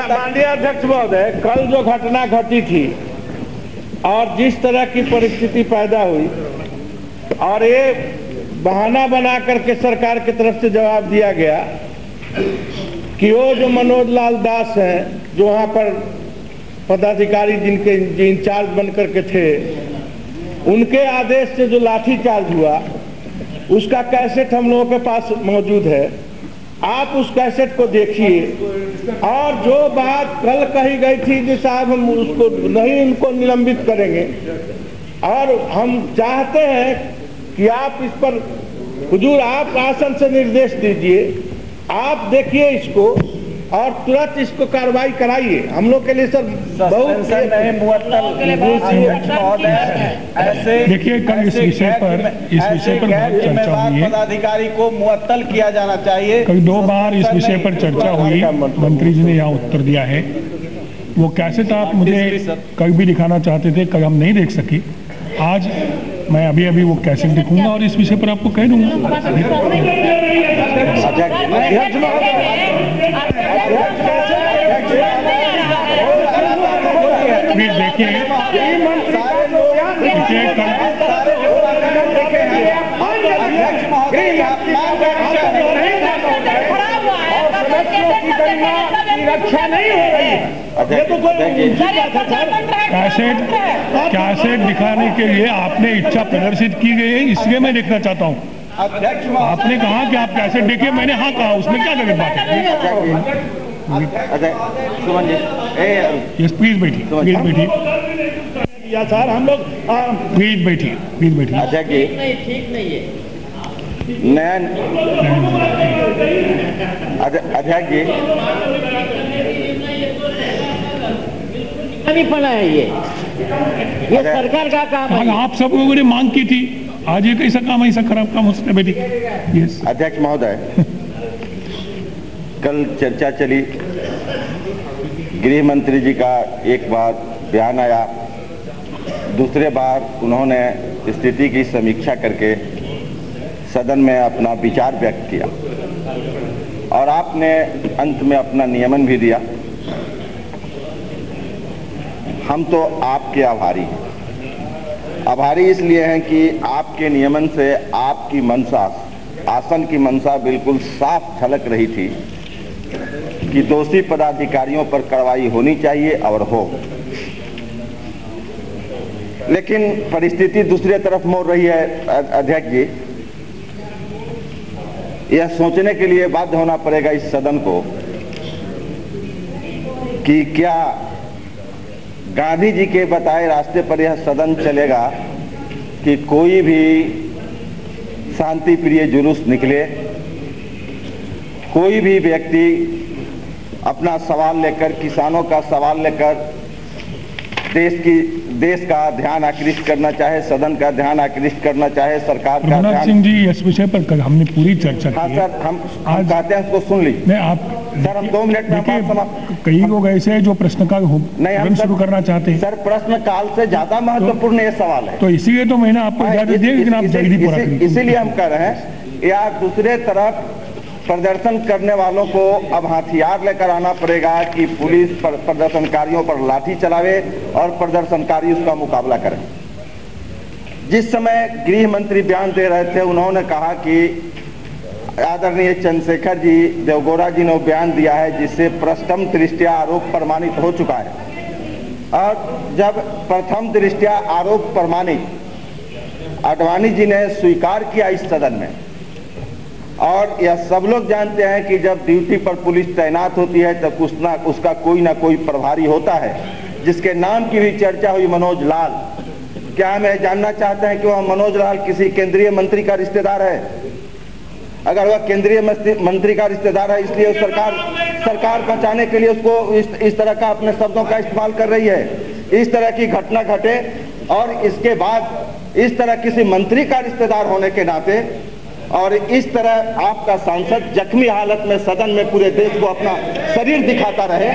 माननीय अध्यक्ष महोदय, कल जो घटना घटी थी और जिस तरह की परिस्थिति पैदा हुई, और ये बहाना बना करके सरकार की तरफ से जवाब दिया गया कि वो जो मनोज लाल दास हैं, जो वहाँ पर पदाधिकारी जिनके इंचार्ज बन करके थे, उनके आदेश से जो लाठी चार्ज हुआ, उसका कैसेट हम लोगों के पास मौजूद है। आप उस कैसेट को देखिए, और जो बात कल कही गई थी कि साहब हम उसको नहीं, इनको निलंबित करेंगे, और हम चाहते हैं कि आप इस पर हुजूर आप शासन से निर्देश दीजिए, आप देखिए इसको और तुरंत इसको कार्रवाई कराइए। हम लोग के लिए सर बहुत देखिए, कल इस विषय पर चर्चा हुई है। पदाधिकारी को मुअत्तल किया जाना चाहिए। कल 2 बार इस विषय पर चर्चा हुई, मंत्री जी ने यहाँ उत्तर दिया है। वो कैसेट आप मुझे कल भी दिखाना चाहते थे, कल हम नहीं देख सके। आज मैं अभी वो कैसेट दिखूंगा और इस विषय पर आपको कह दूंगा। प्लीज देखिए, रक्षा नहीं हो रही है। कैसेट दिखाने के लिए आपने इच्छा प्रदर्शित की गई है, इसलिए मैं देखना चाहता हूँ। आपने कहा कि आप कैसेट देखिए, मैंने हाँ कहा, उसमें क्या गलत बात है? यस, प्लीज बैठिए, प्लीज बैठिए सर, हम लोग प्लीज बैठिए, प्लीज बैठिए। ठीक नहीं है अध्यक्ष जी, नहीं पड़ा है ये सरकार का काम है। आप सब लोगों ने मांग की थी, आज ये कैसा काम, ऐसा खराब काम हो सकता है? बैठिए। यस अध्यक्ष महोदय, कल चर्चा चली, गृह मंत्री जी का एक बार बयान आया दूसरे बार उन्होंने स्थिति की समीक्षा करके सदन में अपना विचार व्यक्त किया और आपने अंत में अपना नियमन भी दिया। हम तो आपके आभारी हैं। आभारी इसलिए हैं कि आपके नियमन से आपकी मंशा, आसन की मंशा बिल्कुल साफ झलक रही थी कि दोषी पदाधिकारियों पर कार्रवाई होनी चाहिए और हो। लेकिन परिस्थिति दूसरी तरफ मोड़ रही है अध्यक्ष जी। यह सोचने के लिए बाध्य होना पड़ेगा इस सदन को कि क्या गांधी जी के बताए रास्ते पर यह सदन चलेगा कि कोई भी शांति प्रिय जुलूस निकले, कोई भी व्यक्ति अपना सवाल लेकर, किसानों का सवाल लेकर देश का ध्यान आकृष्ट करना चाहे, सदन का ध्यान आकृष्ट करना चाहे, सरकार का ध्यान। सिंह जी, इस विषय पर हमने पूरी चर्चा की। हाँ सर, हम चाहते हैं उसको सुन ली। नहीं, आप सर, हम 2 मिनट में बात समाप्त। कई लोग ऐसे हैं जो प्रश्नकाल नहीं शुरू करना चाहते हैं। सर, प्रश्न काल से ज्यादा महत्वपूर्ण ये सवाल है, तो इसीलिए तो मैंने आपको इजाजत दी, लेकिन आप जल्दी पूरा करें। इसीलिए हम कह रहे हैं, या दूसरे तरफ प्रदर्शन करने वालों को अब हथियार लेकर आना पड़ेगा कि पुलिस प्रदर्शनकारियों पर लाठी चलावे और प्रदर्शनकारी उसका मुकाबला करें। जिस समय गृह मंत्री बयान दे रहे थे, उन्होंने कहा कि आदरणीय चंद्रशेखर जी, देवगौड़ा जी ने बयान दिया है जिससे प्रथम दृष्टया आरोप प्रमाणित हो चुका है। और जब प्रथम दृष्टया आरोप प्रमाणित आडवाणी जी ने स्वीकार किया इस सदन में, और यह सब लोग जानते हैं कि जब ड्यूटी पर पुलिस तैनात होती है तब उसका कोई ना कोई प्रभारी होता है, जिसके नाम की भी चर्चा हुई, मनोज लाल। क्या हम यह जानना चाहते हैं कि वह मनोज लाल किसी केंद्रीय मंत्री का रिश्तेदार है? अगर वह केंद्रीय मंत्री का रिश्तेदार है, इसलिए सरकार बचाने के लिए उसको इस तरह का अपने शब्दों का इस्तेमाल कर रही है। इस तरह की घटना घटे और इसके बाद इस तरह किसी मंत्री का रिश्तेदार होने के नाते और इस तरह आपका सांसद जख्मी हालत में सदन में पूरे देश को अपना शरीर दिखाता रहे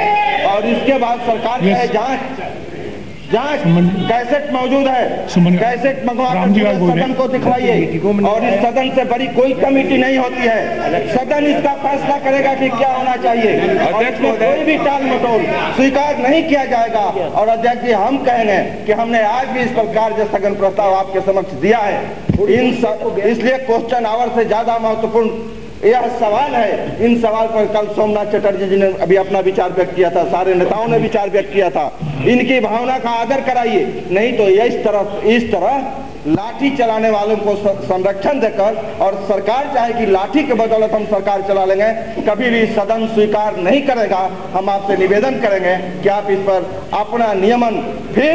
और इसके बाद सरकार कहे जांच कैसेट मौजूद है, कैसेट मंगवा कर सदन को दिखवाइए। और इस सदन से बड़ी कोई कमेटी नहीं होती है, सदन इसका फैसला करेगा कि क्या होना चाहिए और इसमें कोई भी टाल मटोल स्वीकार नहीं किया जाएगा। और अध्यक्ष जी, हम कहेंगे कि हमने आज भी इस प्रकार के स्थगन प्रस्ताव आपके समक्ष दिया है। इसलिए क्वेश्चन आवर से ज्यादा महत्वपूर्ण यह सवाल है। इन सवाल पर कल सोमनाथ चटर्जी जी ने अभी अपना विचार व्यक्त किया था, सारे नेताओं ने विचार व्यक्त किया था। इनकी भावना का आदर कराइए, नहीं तो ये इस तरह लाठी चलाने वालों को संरक्षण देकर और सरकार चाहे कि लाठी के बदौलत हम सरकार चला लेंगे, कभी भी सदन स्वीकार नहीं करेगा। हम आपसे निवेदन करेंगे कि आप इस पर अपना नियमन फिर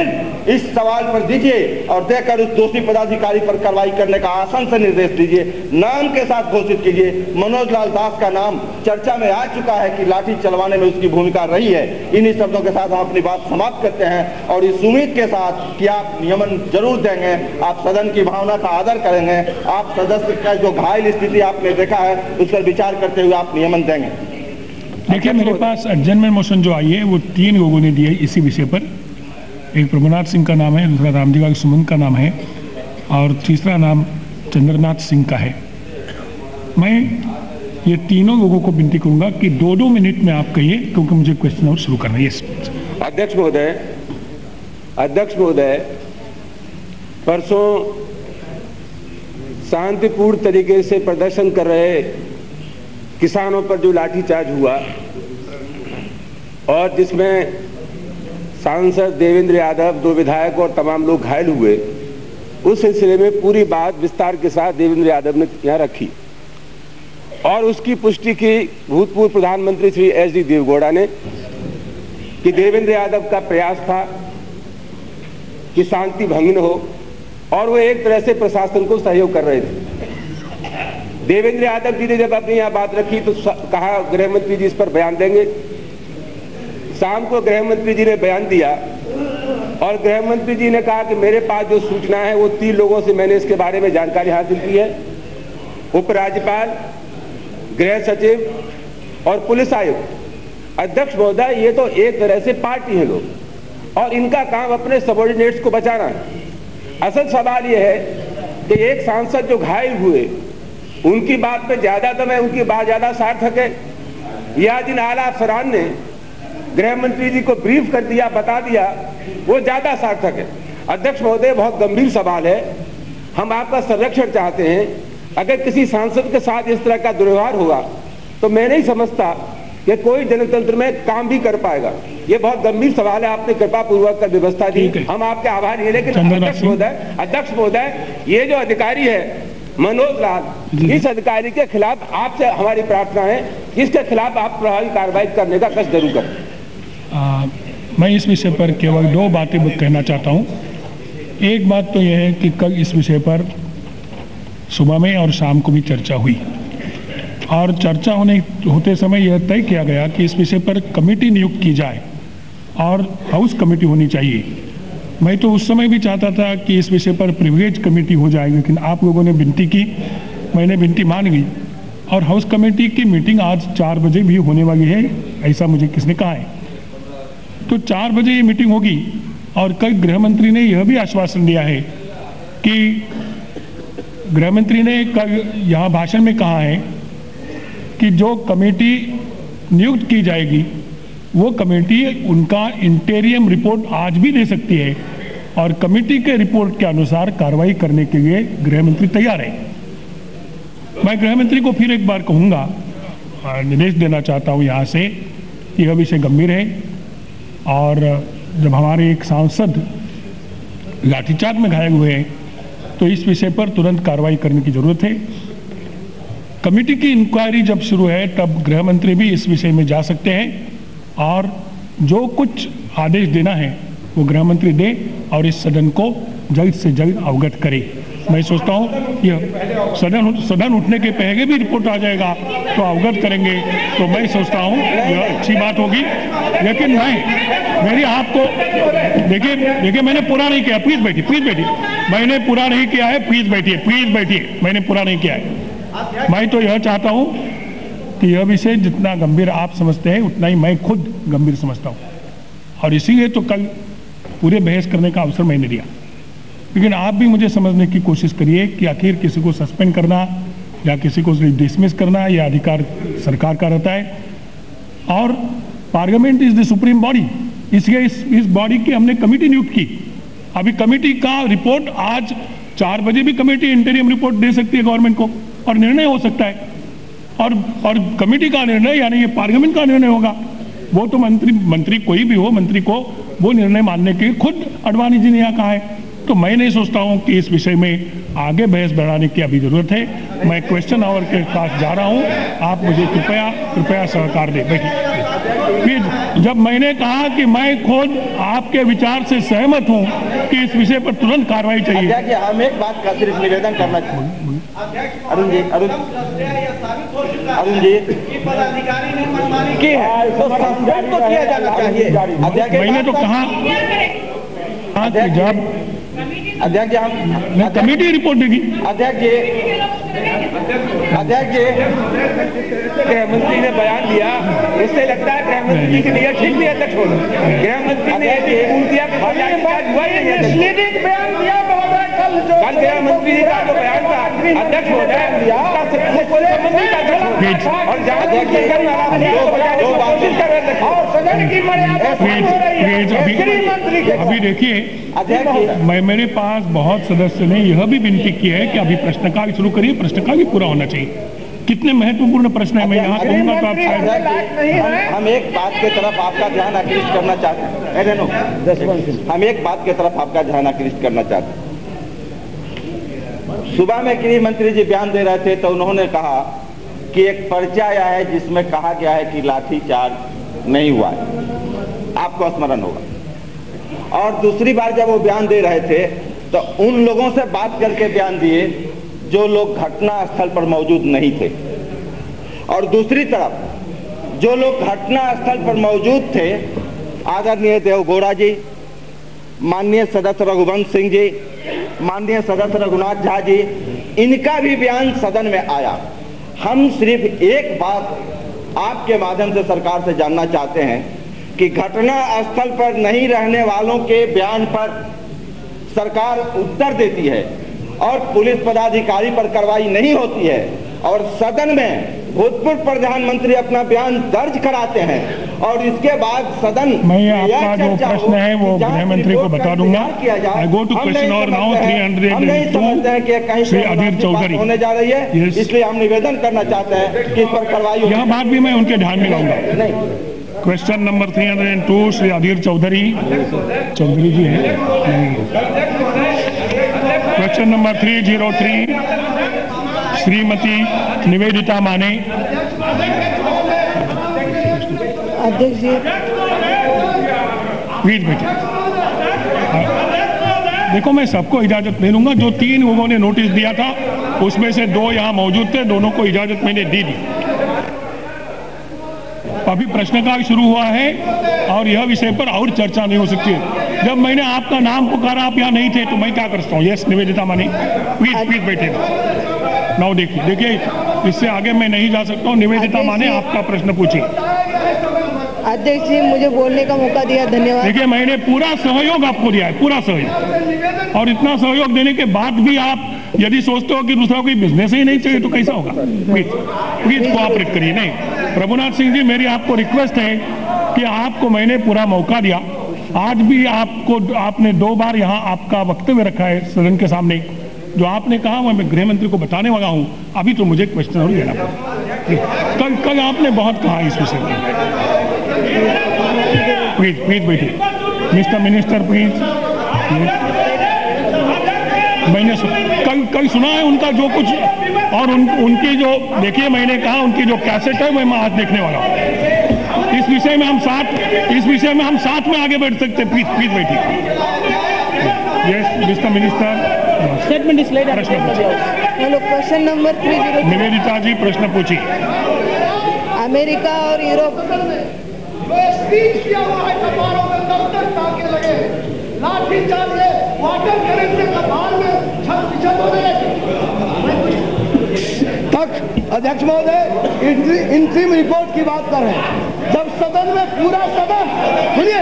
इस सवाल पर दीजिए और देकर उस दोषी पदाधिकारी पर कार्रवाई करने का आसन से निर्देश दीजिए, नाम के साथ घोषित कीजिए। मनोज लाल दास का नाम चर्चा में आ चुका है कि लाठी चलवाने में उसकी भूमिका रही है। इन्हीं शब्दों के साथ हम अपनी बात समाप्त करते हैं और इस उम्मीद के साथ कि आप नियमन जरूर देंगे, आप सदन की भावना का आदर करेंगे, आप सदस्य का जो घायल स्थिति आपने देखा है उस पर विचार करते हुए आप नियमन देंगे। देखिए, मेरे पास एडजर्नमेंट मोशन जो आई है वो 3 लोगों ने दी है इसी विषय पर। एक प्रभुनाथ सिंह का नाम है, दूसरा रामदीवाल सुमन का नाम है और तीसरा नाम चंद्रनाथ सिंह का है। मैं ये तीनों लोगों को विनती करूंगा कि 2-2 मिनट में आप कहिए, क्योंकि मुझे क्वेश्चन और शुरू करना है। अध्यक्ष महोदय, परसों शांतिपूर्ण तरीके से प्रदर्शन कर रहे किसानों पर जो लाठीचार्ज हुआ और जिसमें सांसद देवेंद्र यादव, 2 विधायक और तमाम लोग घायल हुए, उस सिलसिले में पूरी बात विस्तार के साथ देवेंद्र यादव ने यहाँ रखी और उसकी पुष्टि की भूतपूर्व प्रधानमंत्री श्री एच.डी. देवगौड़ा ने कि देवेंद्र यादव का प्रयास था कि शांति भंग न हो और वो एक तरह से प्रशासन को सहयोग कर रहे थे। देवेंद्र यादव जी ने जब अपनी यहाँ बात रखी तो कहा गृह मंत्री जी इस पर बयान देंगे। शाम को गृह मंत्री जी ने बयान दिया और गृह मंत्री जी ने कहा कि मेरे पास जो सूचना है वो 3 लोगों से मैंने इसके बारे में जानकारी हासिल की है, उपराज्यपाल, गृह सचिव और पुलिस आयुक्त। अध्यक्ष महोदय, ये तो एक तरह से पार्टी है लोग, और इनका काम अपने सबॉर्डिनेट्स को बचाना है। असल सवाल यह है कि एक सांसद जो घायल हुए उनकी बात पे ज्यादा दम है, उनकी बात ज्यादा सार्थक है, या जिन आला अफसरान ने गृह मंत्री जी को ब्रीफ कर दिया, बता दिया, वो ज्यादा सार्थक है। अध्यक्ष महोदय, बहुत गंभीर सवाल है, हम आपका संरक्षण चाहते हैं। अगर किसी सांसद के साथ इस तरह का दुर्व्यवहार होगा तो मैं नहीं समझता कि कोई जनतंत्र में काम भी कर पाएगा। ये बहुत गंभीर सवाल है, आपने कृपा पूर्वक कर व्यवस्था दी, हम आपके आभारी हैं। लेकिन अध्यक्ष महोदय, ये जो अधिकारी है मनोज लाल, इस अधिकारी के खिलाफ आपसे हमारी प्रार्थना है, इसके खिलाफ आप प्रभावी कार्रवाई करने का कष्ट जरूर करें। मैं इस विषय पर केवल 2 बातें कहना चाहता हूँ। एक बात तो यह है कि कल इस विषय पर सुबह में और शाम को भी चर्चा हुई, और चर्चा होते समय यह तय किया गया कि इस विषय पर कमेटी नियुक्त की जाए और हाउस कमेटी होनी चाहिए। मैं तो उस समय भी चाहता था कि इस विषय पर प्रिविलेज कमेटी हो जाए, लेकिन आप लोगों ने विनती की, मैंने विनती मान गई, और हाउस कमेटी की मीटिंग आज 4 बजे भी होने वाली है, ऐसा मुझे किसने कहा है। तो 4 बजे ये मीटिंग होगी, और कल गृह मंत्री ने यह भी आश्वासन दिया है कि गृह मंत्री ने कल यहाँ भाषण में कहा है कि जो कमेटी नियुक्त की जाएगी वो कमेटी उनका इंटेरियम रिपोर्ट आज भी दे सकती है, और कमेटी के रिपोर्ट के अनुसार कार्रवाई करने के लिए गृह मंत्री तैयार है। मैं गृह मंत्री को फिर एक बार कहूँगा, निर्देश देना चाहता हूँ यहाँ से कि यह विषय गंभीर है, और जब हमारे एक सांसद लाठीचार्ज में घायल हुए हैं तो इस विषय पर तुरंत कार्रवाई करने की जरूरत है। कमेटी की इंक्वायरी जब शुरू है तब गृह मंत्री भी इस विषय में जा सकते हैं, और जो कुछ आदेश देना है वो गृह मंत्री दे और इस सदन को जल्द से जल्द अवगत करे। मैं सोचता हूँ यह सदन उठने के पहले भी रिपोर्ट आ जाएगा तो अवगत करेंगे, तो मैं सोचता हूँ यह अच्छी बात होगी। लेकिन मेरी आपको देखिए मैंने पूरा नहीं किया, प्लीज बैठिए, मैंने पूरा नहीं किया है, प्लीज बैठिए, मैंने पूरा नहीं किया है। मैं तो यह चाहता हूँ कि यह विषय जितना गंभीर आप समझते हैं उतना ही मैं खुद गंभीर समझता हूँ, और इसीलिए तो कल पूरे बहस करने का अवसर मैंने दिया। लेकिन आप भी मुझे समझने की कोशिश करिए कि आखिर किसी को सस्पेंड करना या किसी को डिसमिस करना यह अधिकार सरकार का रहता है, और parliament is the supreme body, इसलिए इस बॉडी की हमने कमेटी नियुक्त की। अभी कमेटी का रिपोर्ट आज 4 बजे भी कमेटी इंटरियम रिपोर्ट दे सकती है गवर्नमेंट को, और निर्णय हो सकता है, और कमेटी का निर्णय यानी ये पार्लियामेंट का निर्णय होगा। वो तो मंत्री कोई भी हो, मंत्री को वो निर्णय मानने के लिए खुद अडवाणी जी ने यहाँ कहा है। तो मैं नहीं सोचता हूँ कि इस विषय में आगे बहस बढ़ाने की अभी जरूरत है। मैं क्वेश्चन आवर के पास जा रहा हूँ, आप मुझे कृपया सहकार दें। फिर जब मैंने कहा कि मैं खुद आपके विचार से सहमत हूँ कि इस विषय पर तुरंत कार्रवाई चाहिए। हम एक बात का सिर्फ निवेदन करना चाहिए। अरुण जी किया जाना चाहिए। मैंने तो कहा जब अध्यक्ष जी हम कमेटी रिपोर्ट देगी। अध्यक्ष जी गृह मंत्री ने बयान दिया, इससे लगता है गृह मंत्री की नीयत ठीक नहीं। अध्यक्ष हो गृह मंत्री ने पूर्ण किया कल गृह मंत्री जी का जो बयान था अध्यक्ष हो जाए अभी देखिए मेरे पास बहुत सदस्य ने यह भी विनती की है कि अभी प्रश्नकाल शुरू करिए, प्रश्नकाल भी पूरा होना चाहिए। कितने महत्वपूर्ण प्रश्न है, मैं यहाँ कहूँगा तो आप शायद हम एक बात की तरफ आपका ध्यान आकृष्ट करना चाहते हैं। हम एक बात की तरफ आपका ध्यान आकृष्ट करना चाहते हैं। सुबह में गृह मंत्री जी बयान दे रहे थे तो उन्होंने कहा कि एक पर्चा आया है जिसमें कहा गया है कि लाठीचार्ज नहीं हुआ है, आपको स्मरण होगा। और दूसरी बार जब वो बयान दे रहे थे तो उन लोगों से बात करके बयान दिए जो लोग घटना स्थल पर मौजूद नहीं थे, और दूसरी तरफ जो लोग घटना स्थल पर मौजूद थे, आदरणीय देवगौड़ा जी, माननीय सदस्य रघुवंश सिंह जी, माननीय सदस्य रघुनाथ झा जी, इनका भी बयान सदन में आया। हम सिर्फ एक बात आपके माध्यम से सरकार से जानना चाहते हैं कि घटना स्थल पर नहीं रहने वालों के बयान पर सरकार उत्तर देती है और पुलिस पदाधिकारी पर कार्रवाई नहीं होती है और सदन में भूतपूर्व प्रधानमंत्री अपना बयान दर्ज कराते हैं और इसके बाद सदन मैं आपका जो प्रश्न है वो गृह मंत्री को बता दूंगा। आई गो टू क्वेश्चन और नाउ 302 श्री अधीर चौधरी होने जा रही है, इसलिए हम निवेदन करना चाहते हैं कि इस पर कार्रवाई हो। यह बात भी मैं उनके ध्यान में लाऊंगा। क्वेश्चन नंबर 302 श्री अधीर चौधरी जी है। क्वेश्चन नंबर 303 श्रीमती निवेदिता माने। अध्यक्ष जी प्लीज बेटे, देखो मैं सबको इजाजत दे दूंगा। जो 3 उन्होंने नोटिस दिया था उसमें से 2 यहाँ मौजूद थे, दोनों को इजाजत मैंने दी थी। अभी प्रश्नकाल शुरू हुआ है और यह विषय पर और चर्चा नहीं हो सकती है। जब मैंने आपका नाम पुकारा आप यहाँ नहीं थे तो मैं क्या कर सकता हूँ। यस निवेदिता माने, प्लीज बैठे। नाउ देखिए इससे आगे मैं नहीं जा सकता हूँ। निवेदिता माने आपका प्रश्न पूछिए। अध्यक्ष जी मुझे बोलने का मौका दिया, धन्यवाद। देखिए मैंने पूरा सहयोग आपको दिया है, पूरा सहयोग, और इतना सहयोग देने के बाद भी आप यदि सोचते हो कि दूसरा कोई बिजनेस ही नहीं चाहिए तो कैसा होगा। प्लीज कोऑपरेट करिए। नहीं प्रभुनाथ सिंह जी, मेरी आपको रिक्वेस्ट है कि आपको मैंने पूरा मौका दिया। आज भी आपने 2 बार यहाँ आपका वक्तव्य रखा है सदन के सामने। जो आपने कहा मैं गृह मंत्री को बताने वाला हूँ। अभी तो मुझे क्वेश्चन और लेना पड़ा। कल आपने बहुत कहा इस विषय में। प्लीज बैठिए। Mister minister please. मैंने कल सुना है उनका जो कुछ, और उनकी जो देखिए मैंने कहा उनकी जो कैसेट है वो मैं आज देखने वाला हूँ। इस विषय में हम साथ में आगे बढ़ सकते। प्लीज बैठिए। Yes mister minister, statement is late. Hello, question number 302। Nivedita ji प्रश्न पूछिए। अमेरिका और यूरोप तक अध्यक्ष महोदय इंट्रीम रिपोर्ट की बात कर रहे हैं। जब सदन में पूरा सदन सुनिए,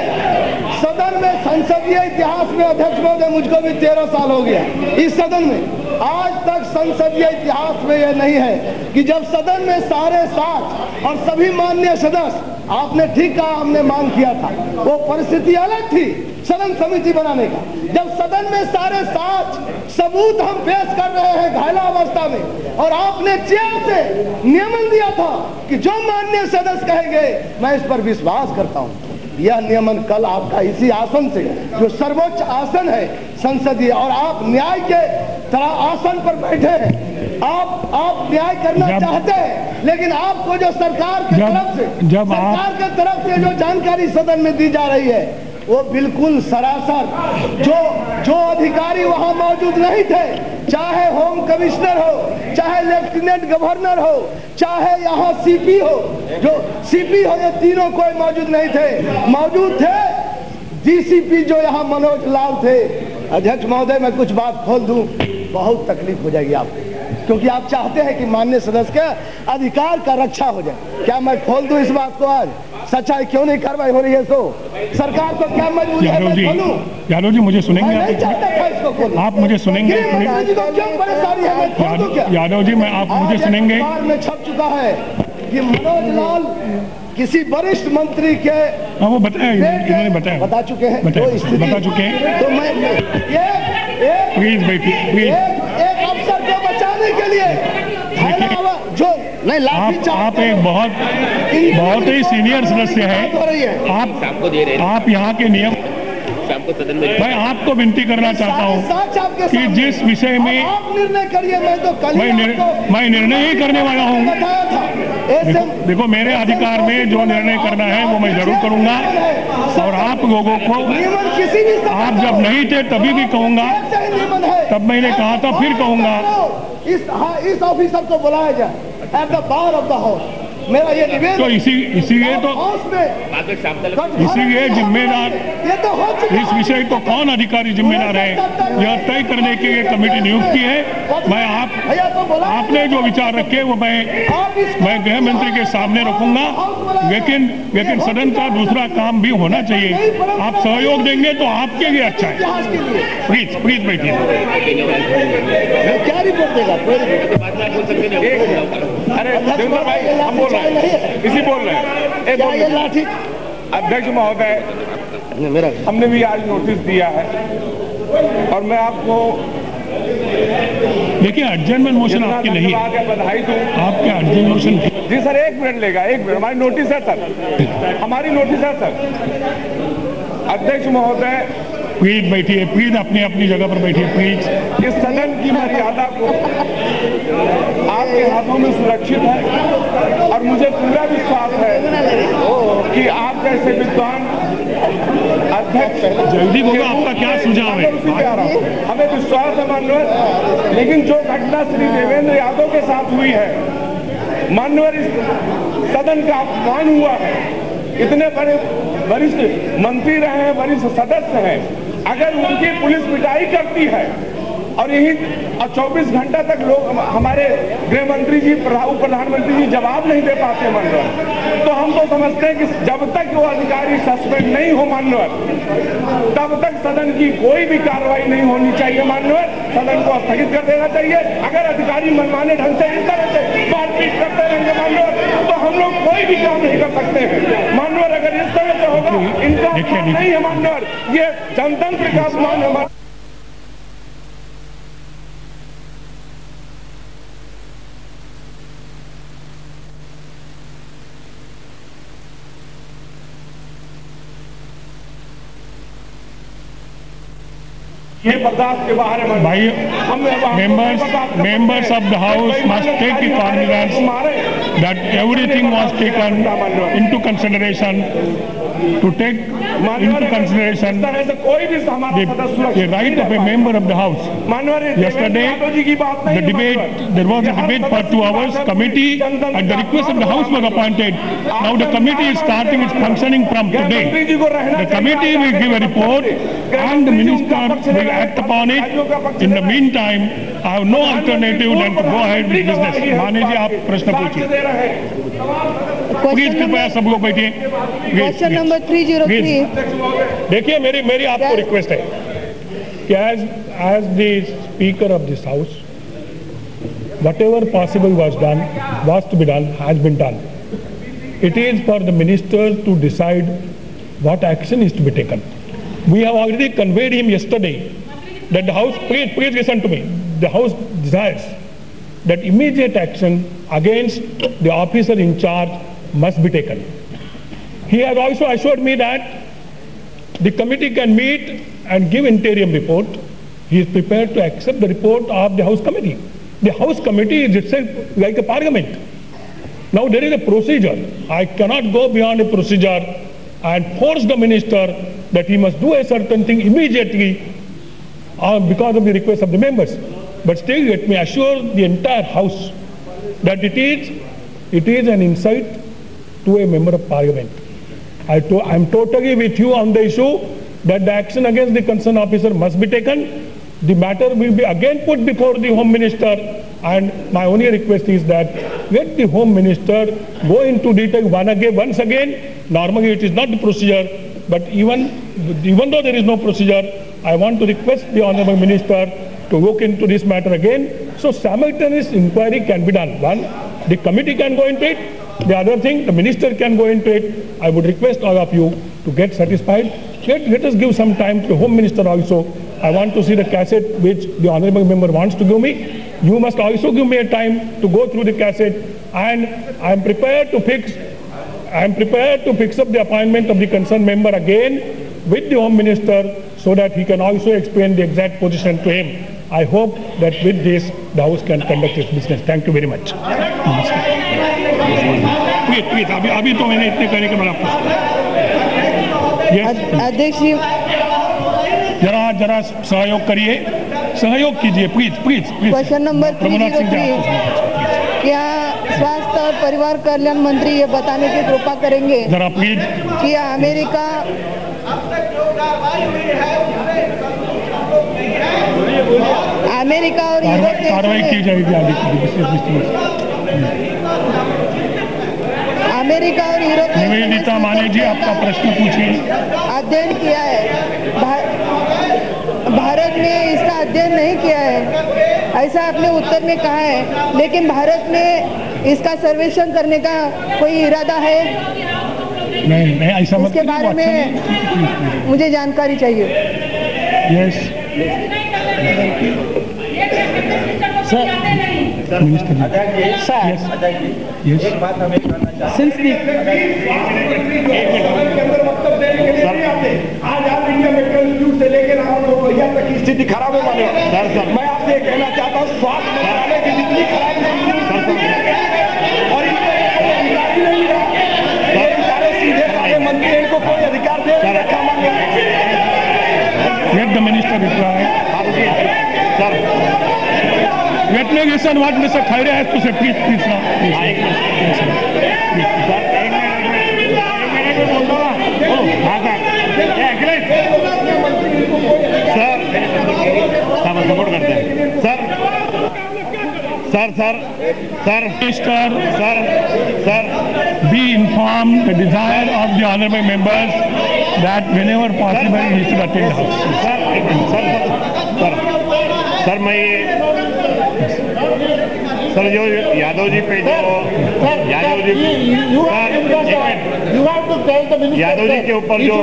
सदन में संसदीय इतिहास में अध्यक्ष महोदय मुझको भी 13 साल हो गया इस सदन में, आज तक संसदीय इतिहास में यह नहीं है कि जब सदन में सारे साथ और सभी माननीय सदस्य, आपने ठीक कहा हमने मांग किया था, वो परिस्थिति अलग थी सदन समिति बनाने का। जब सदन में सारे साथ सबूत हम पेश कर रहे हैं घायला अवस्था में, और आपने चेयर से नियमन दिया था कि जो माननीय सदस्य कहेंगे मैं इस पर विश्वास करता हूं। यह नियमन कल आपका इसी आसन से, जो सर्वोच्च आसन है संसदीय, और आप न्याय के तरह आसन पर बैठे हैं, आप न्याय करना चाहते हैं, लेकिन आपको जो सरकार की तरफ से जो जानकारी सदन में दी जा रही है वो बिल्कुल सरासर, जो अधिकारी वहां मौजूद नहीं थे, चाहे होम कमिश्नर हो, चाहे लेफ्टिनेंट गवर्नर हो, चाहे यहाँ सीपी हो, ये तीनों कोई मौजूद नहीं थे। मौजूद थे डीसीपी जो यहाँ मनोज लाल थे। अध्यक्ष महोदय मैं कुछ बात खोल दूं, बहुत तकलीफ हो जाएगी आपको, क्योंकि आप चाहते हैं कि माननीय सदस्य के अधिकार का रक्षा हो जाए। क्या मैं खोल दूं इस बात को? आज सच्चाई क्यों नहीं कार्रवाई हो रही है? तो सरकार को क्या मजबूरी है? मैं खोलूं? यादव जी मुझे सुनेंगे? नहीं चाहता था इसको खोलना। आप मुझे सुनेंगे? क्यों परेशानी है? मैं खोल दूं क्या? यादव जी मैं आप मुझे सुनेंगे? अखबार में छप चुका है कि मनोज लाल किसी वरिष्ठ मंत्री के, वो बताया, इन्होंने बताया, बता चुके हैं, बता चुके हैं। तो मैं प्लीज बैठिए, प्लीज। एक अफसर को बचाने के लिए जो नहीं, आप एक बहुत ही सीनियर सदस्य है। आप यहाँ के नियम, मैं आपको विनती करना चाहता हूँ कि जिस विषय में आप निर्णय करिए। मैं तो कल मैं निर्णय ही करने वाला हूँ। देखो मेरे अधिकार में जो निर्णय करना है वो मैं जरूर करूंगा, और आप लोगों को आप जब नहीं थे तभी भी कहूंगा, तब मैंने कहा था फिर कहूंगा। इस ऑफिसर को बुलाया जाए eight the bar of the house, मेरा ये निवेदन तो इसीलिए तो इसीलिए जिम्मेदार ये तो हो चुका इस विषय को कौन अधिकारी जिम्मेदार है यह तय करने के लिए कमेटी नियुक्त की है। मैं आपने जो विचार रखे वो मैं गृह मंत्री के सामने रखूंगा, लेकिन सदन का दूसरा काम भी होना चाहिए। आप सहयोग देंगे तो आपके लिए अच्छा है। प्लीज बैठिए। क्या रिपोर्ट देगा? अरे देवेंद्र भाई, हम बोल रहे हैं, इसी बोल रहे हैं। ये लाठी अध्यक्ष महोदय, हमने भी आज नोटिस दिया है और मैं आपको देखिए एडजर्नमेंट मोशन आपकी नहीं है, बधाई दूं। आपके एडजर्नमेंट मोशन जी सर, 1 मिनट लेगा, 1 मिनट। हमारी नोटिस है सर, हमारी नोटिस है सर। अध्यक्ष महोदय प्लीज बैठिए, प्लीज अपनी जगह पर बैठिए प्लीज। इस सदन की मर्यादा को आपके हाथों में सुरक्षित है और मुझे पूरा विश्वास है कि आप जैसे विद्वान अध्यक्ष जल्दी बोलो, आपका क्या सुझाव है? हमें विश्वास है माननीय, लेकिन जो घटना श्री देवेंद्र यादव के साथ हुई है माननीय, इस सदन का अपमान हुआ है। इतने बड़े वरिष्ठ मंत्री रहे हैं, वरिष्ठ सदस्य हैं, अगर उनकी पुलिस पिटाई करती है और यही 24 घंटा तक लोग हमारे गृह मंत्री जी, उप प्रधानमंत्री जी जवाब नहीं दे पाते माननीय, तो हम तो समझते हैं कि जब तक वो अधिकारी सस्पेंड नहीं हो माननीय, तब तक सदन की कोई भी कार्रवाई नहीं होनी चाहिए माननीय। सदन को स्थगित कर देना चाहिए। अगर अधिकारी मनमाने ढंग से इस तरह से मारपीट करते रहेंगे माननीय, तो हम लोग कोई भी काम नहीं कर सकते हैं माननीय। अगर इस तरह से होगा, इनका अपमान नहीं है माननीय, ये जनतंत्र का अपमान है। ये बर्दाश्त के बाहर है भाई। Members of the House must take the cognizance that everything was taken into consideration to take into consideration the right of a member of the House. Yesterday, the debate, there was a debate for 2 hours. Committee, at the request of the House, was appointed. Now the committee is starting its functioning from today. The committee will give a report and the minister will act upon it. In the meantime, I have no alternative than to go ahead with business. माने जी, आप प्रश्न पूछिए। प्लीज कृपया सब लोग बैठिए। Question number 303। देखिए, मेरी आपको रिक्वेस्ट है कि as the speaker of this house, whatever possible was to be done has been done. It is for the minister to decide what action is to be taken. We have already conveyed him yesterday that the House, please listen to me, the House desires that immediate action against the officer in charge must be taken. He has also assured me that the committee can meet and give interim report. He is prepared to accept the report of the House committee. The House committee is itself like a parliament. Now there is a procedure. I cannot go beyond a procedure and force the minister that he must do a certain thing immediately because of the request of the members. But still, let me assure the entire House that it is an insult to a member of parliament. I am totally with you on the issue that the action against the concerned officer must be taken. The matter will be again put before the Home Minister, and my only request is that let the Home Minister go into detail once again. Normally it is not the procedure, but even though there is no procedure, I want to request the Honourable Minister to look into this matter again. So simultaneous inquiry can be done. One, the committee can go into it. The other thing, the minister can go into it. I would request all of you to get satisfied. Let us give some time to the Home Minister also. I want to see the cassette which the Honourable Member wants to give me. You must also give me a time to go through the cassette, and I am prepared to fix up the appointment of the concerned member again with the Home Minister so that he can also explain the exact position to him. I hope that with this the House can conduct its business. Thank you very much. Please, अभी तो मैंने इतने करने के बाद अध्यक्ष जी जरा सहयोग करिए, सहयोग कीजिए प्लीज। Question number 303। क्या स्वास्थ्य और परिवार कल्याण मंत्री ये बताने की कृपा करेंगे जरा प्लीज कि अमेरिका और यूरोप कार्रवाई की जाएगी आगे। अमेरिका और यूरोप निवेदिता माने जी, आपका प्रश्न पूछिए। अध्ययन किया है, भारत में इसका अध्ययन नहीं किया है, ऐसा आपने उत्तर में कहा है, लेकिन भारत में इसका सर्वेक्षण करने का कोई इरादा है? नहीं ऐसा मत। इसके बारे में मुझे जानकारी चाहिए। यस मिनिस्टर जी, एक बात हमें आज आप इंडिया मेडिकल इंस्टीट्यूट से लेकर लोहिया तक की स्थिति खराब है। मैं आपसे कहना चाहता हूँ, स्वास्थ्य मंत्रालय की जितनी खराब और सीधे सारे मंत्री, इनको कोई अधिकार दे let the minister reply. Sir, litigation what Mr. Khaire has to say, please now. Support करते हैं sir be informed the desire of the honorable members that whenever possible he should attend house. Sir मैं ये सर जो यादव जी पे जो यादव जी यादव जी के ऊपर जो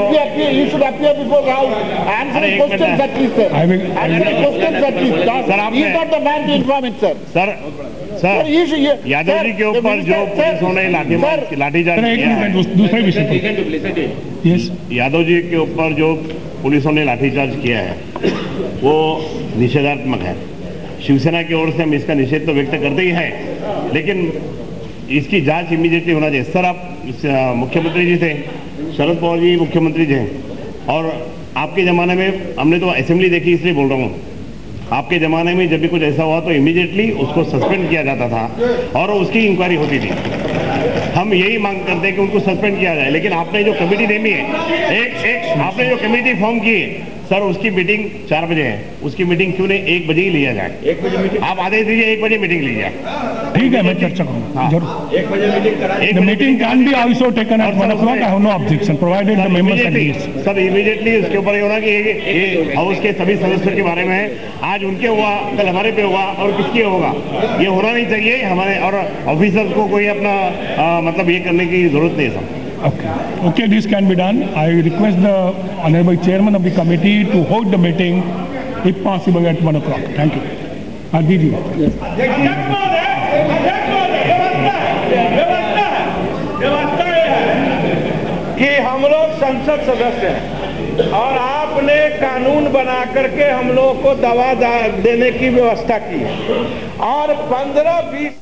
सर यादव जी के ऊपर जो पुलिसों ने लाठीचार्ज किया, दूसरे विषय यादव जी के ऊपर जो पुलिसों ने लाठीचार्ज किया है वो निषेधात्मक है। शिवसेना की ओर से हम इसका निषेध तो व्यक्त करते ही हैं, लेकिन इसकी जांच इमीडिएटली होना चाहिए। सर आप मुख्यमंत्री जी थे, शरद पवार जी मुख्यमंत्री थे, और आपके ज़माने में हमने तो असेंबली देखी इसलिए बोल रहा हूँ, आपके ज़माने में जब भी कुछ ऐसा हुआ तो इमीडिएटली उसको सस्पेंड किया जाता था और उसकी इंक्वायरी होती थी। हम यही मांग करते हैं कि उनको सस्पेंड किया जाए, लेकिन आपने जो कमेटी नेमी है, आपने जो कमेटी फॉर्म की है सर, उसकी मीटिंग 4 बजे है, उसकी मीटिंग क्यों नहीं 1 बजे ही लिया जाए? 1 बजे मीटिंग आप आदेश दीजिए, 1 बजे मीटिंग लीजिए। ठीक है, मैं चर्चा करूंगा जरूर। 1 बजे मीटिंग कराएं। The meeting can be also taken at 1 o'clock. I have no objection, provided the members agree. Sir immediately उसके ऊपर ये होना कि ये हाउस के सभी सदस्यों के बारे में आज उनके हुआ, कल हमारे पे होगा और किसके होगा, ये होना नहीं चाहिए हमारे, और ऑफिसर्स को कोई अपना मतलब ये करने की जरूरत नहीं है sir. Okay, this can be done. I request the honorable chairman of the committee to hold the meeting, if possible, at 1 o'clock. Thank you. Aditi. कि हम लोग संसद सदस्य हैं और आपने कानून बना करके हम लोग को दवा देने की व्यवस्था की है, और 15-20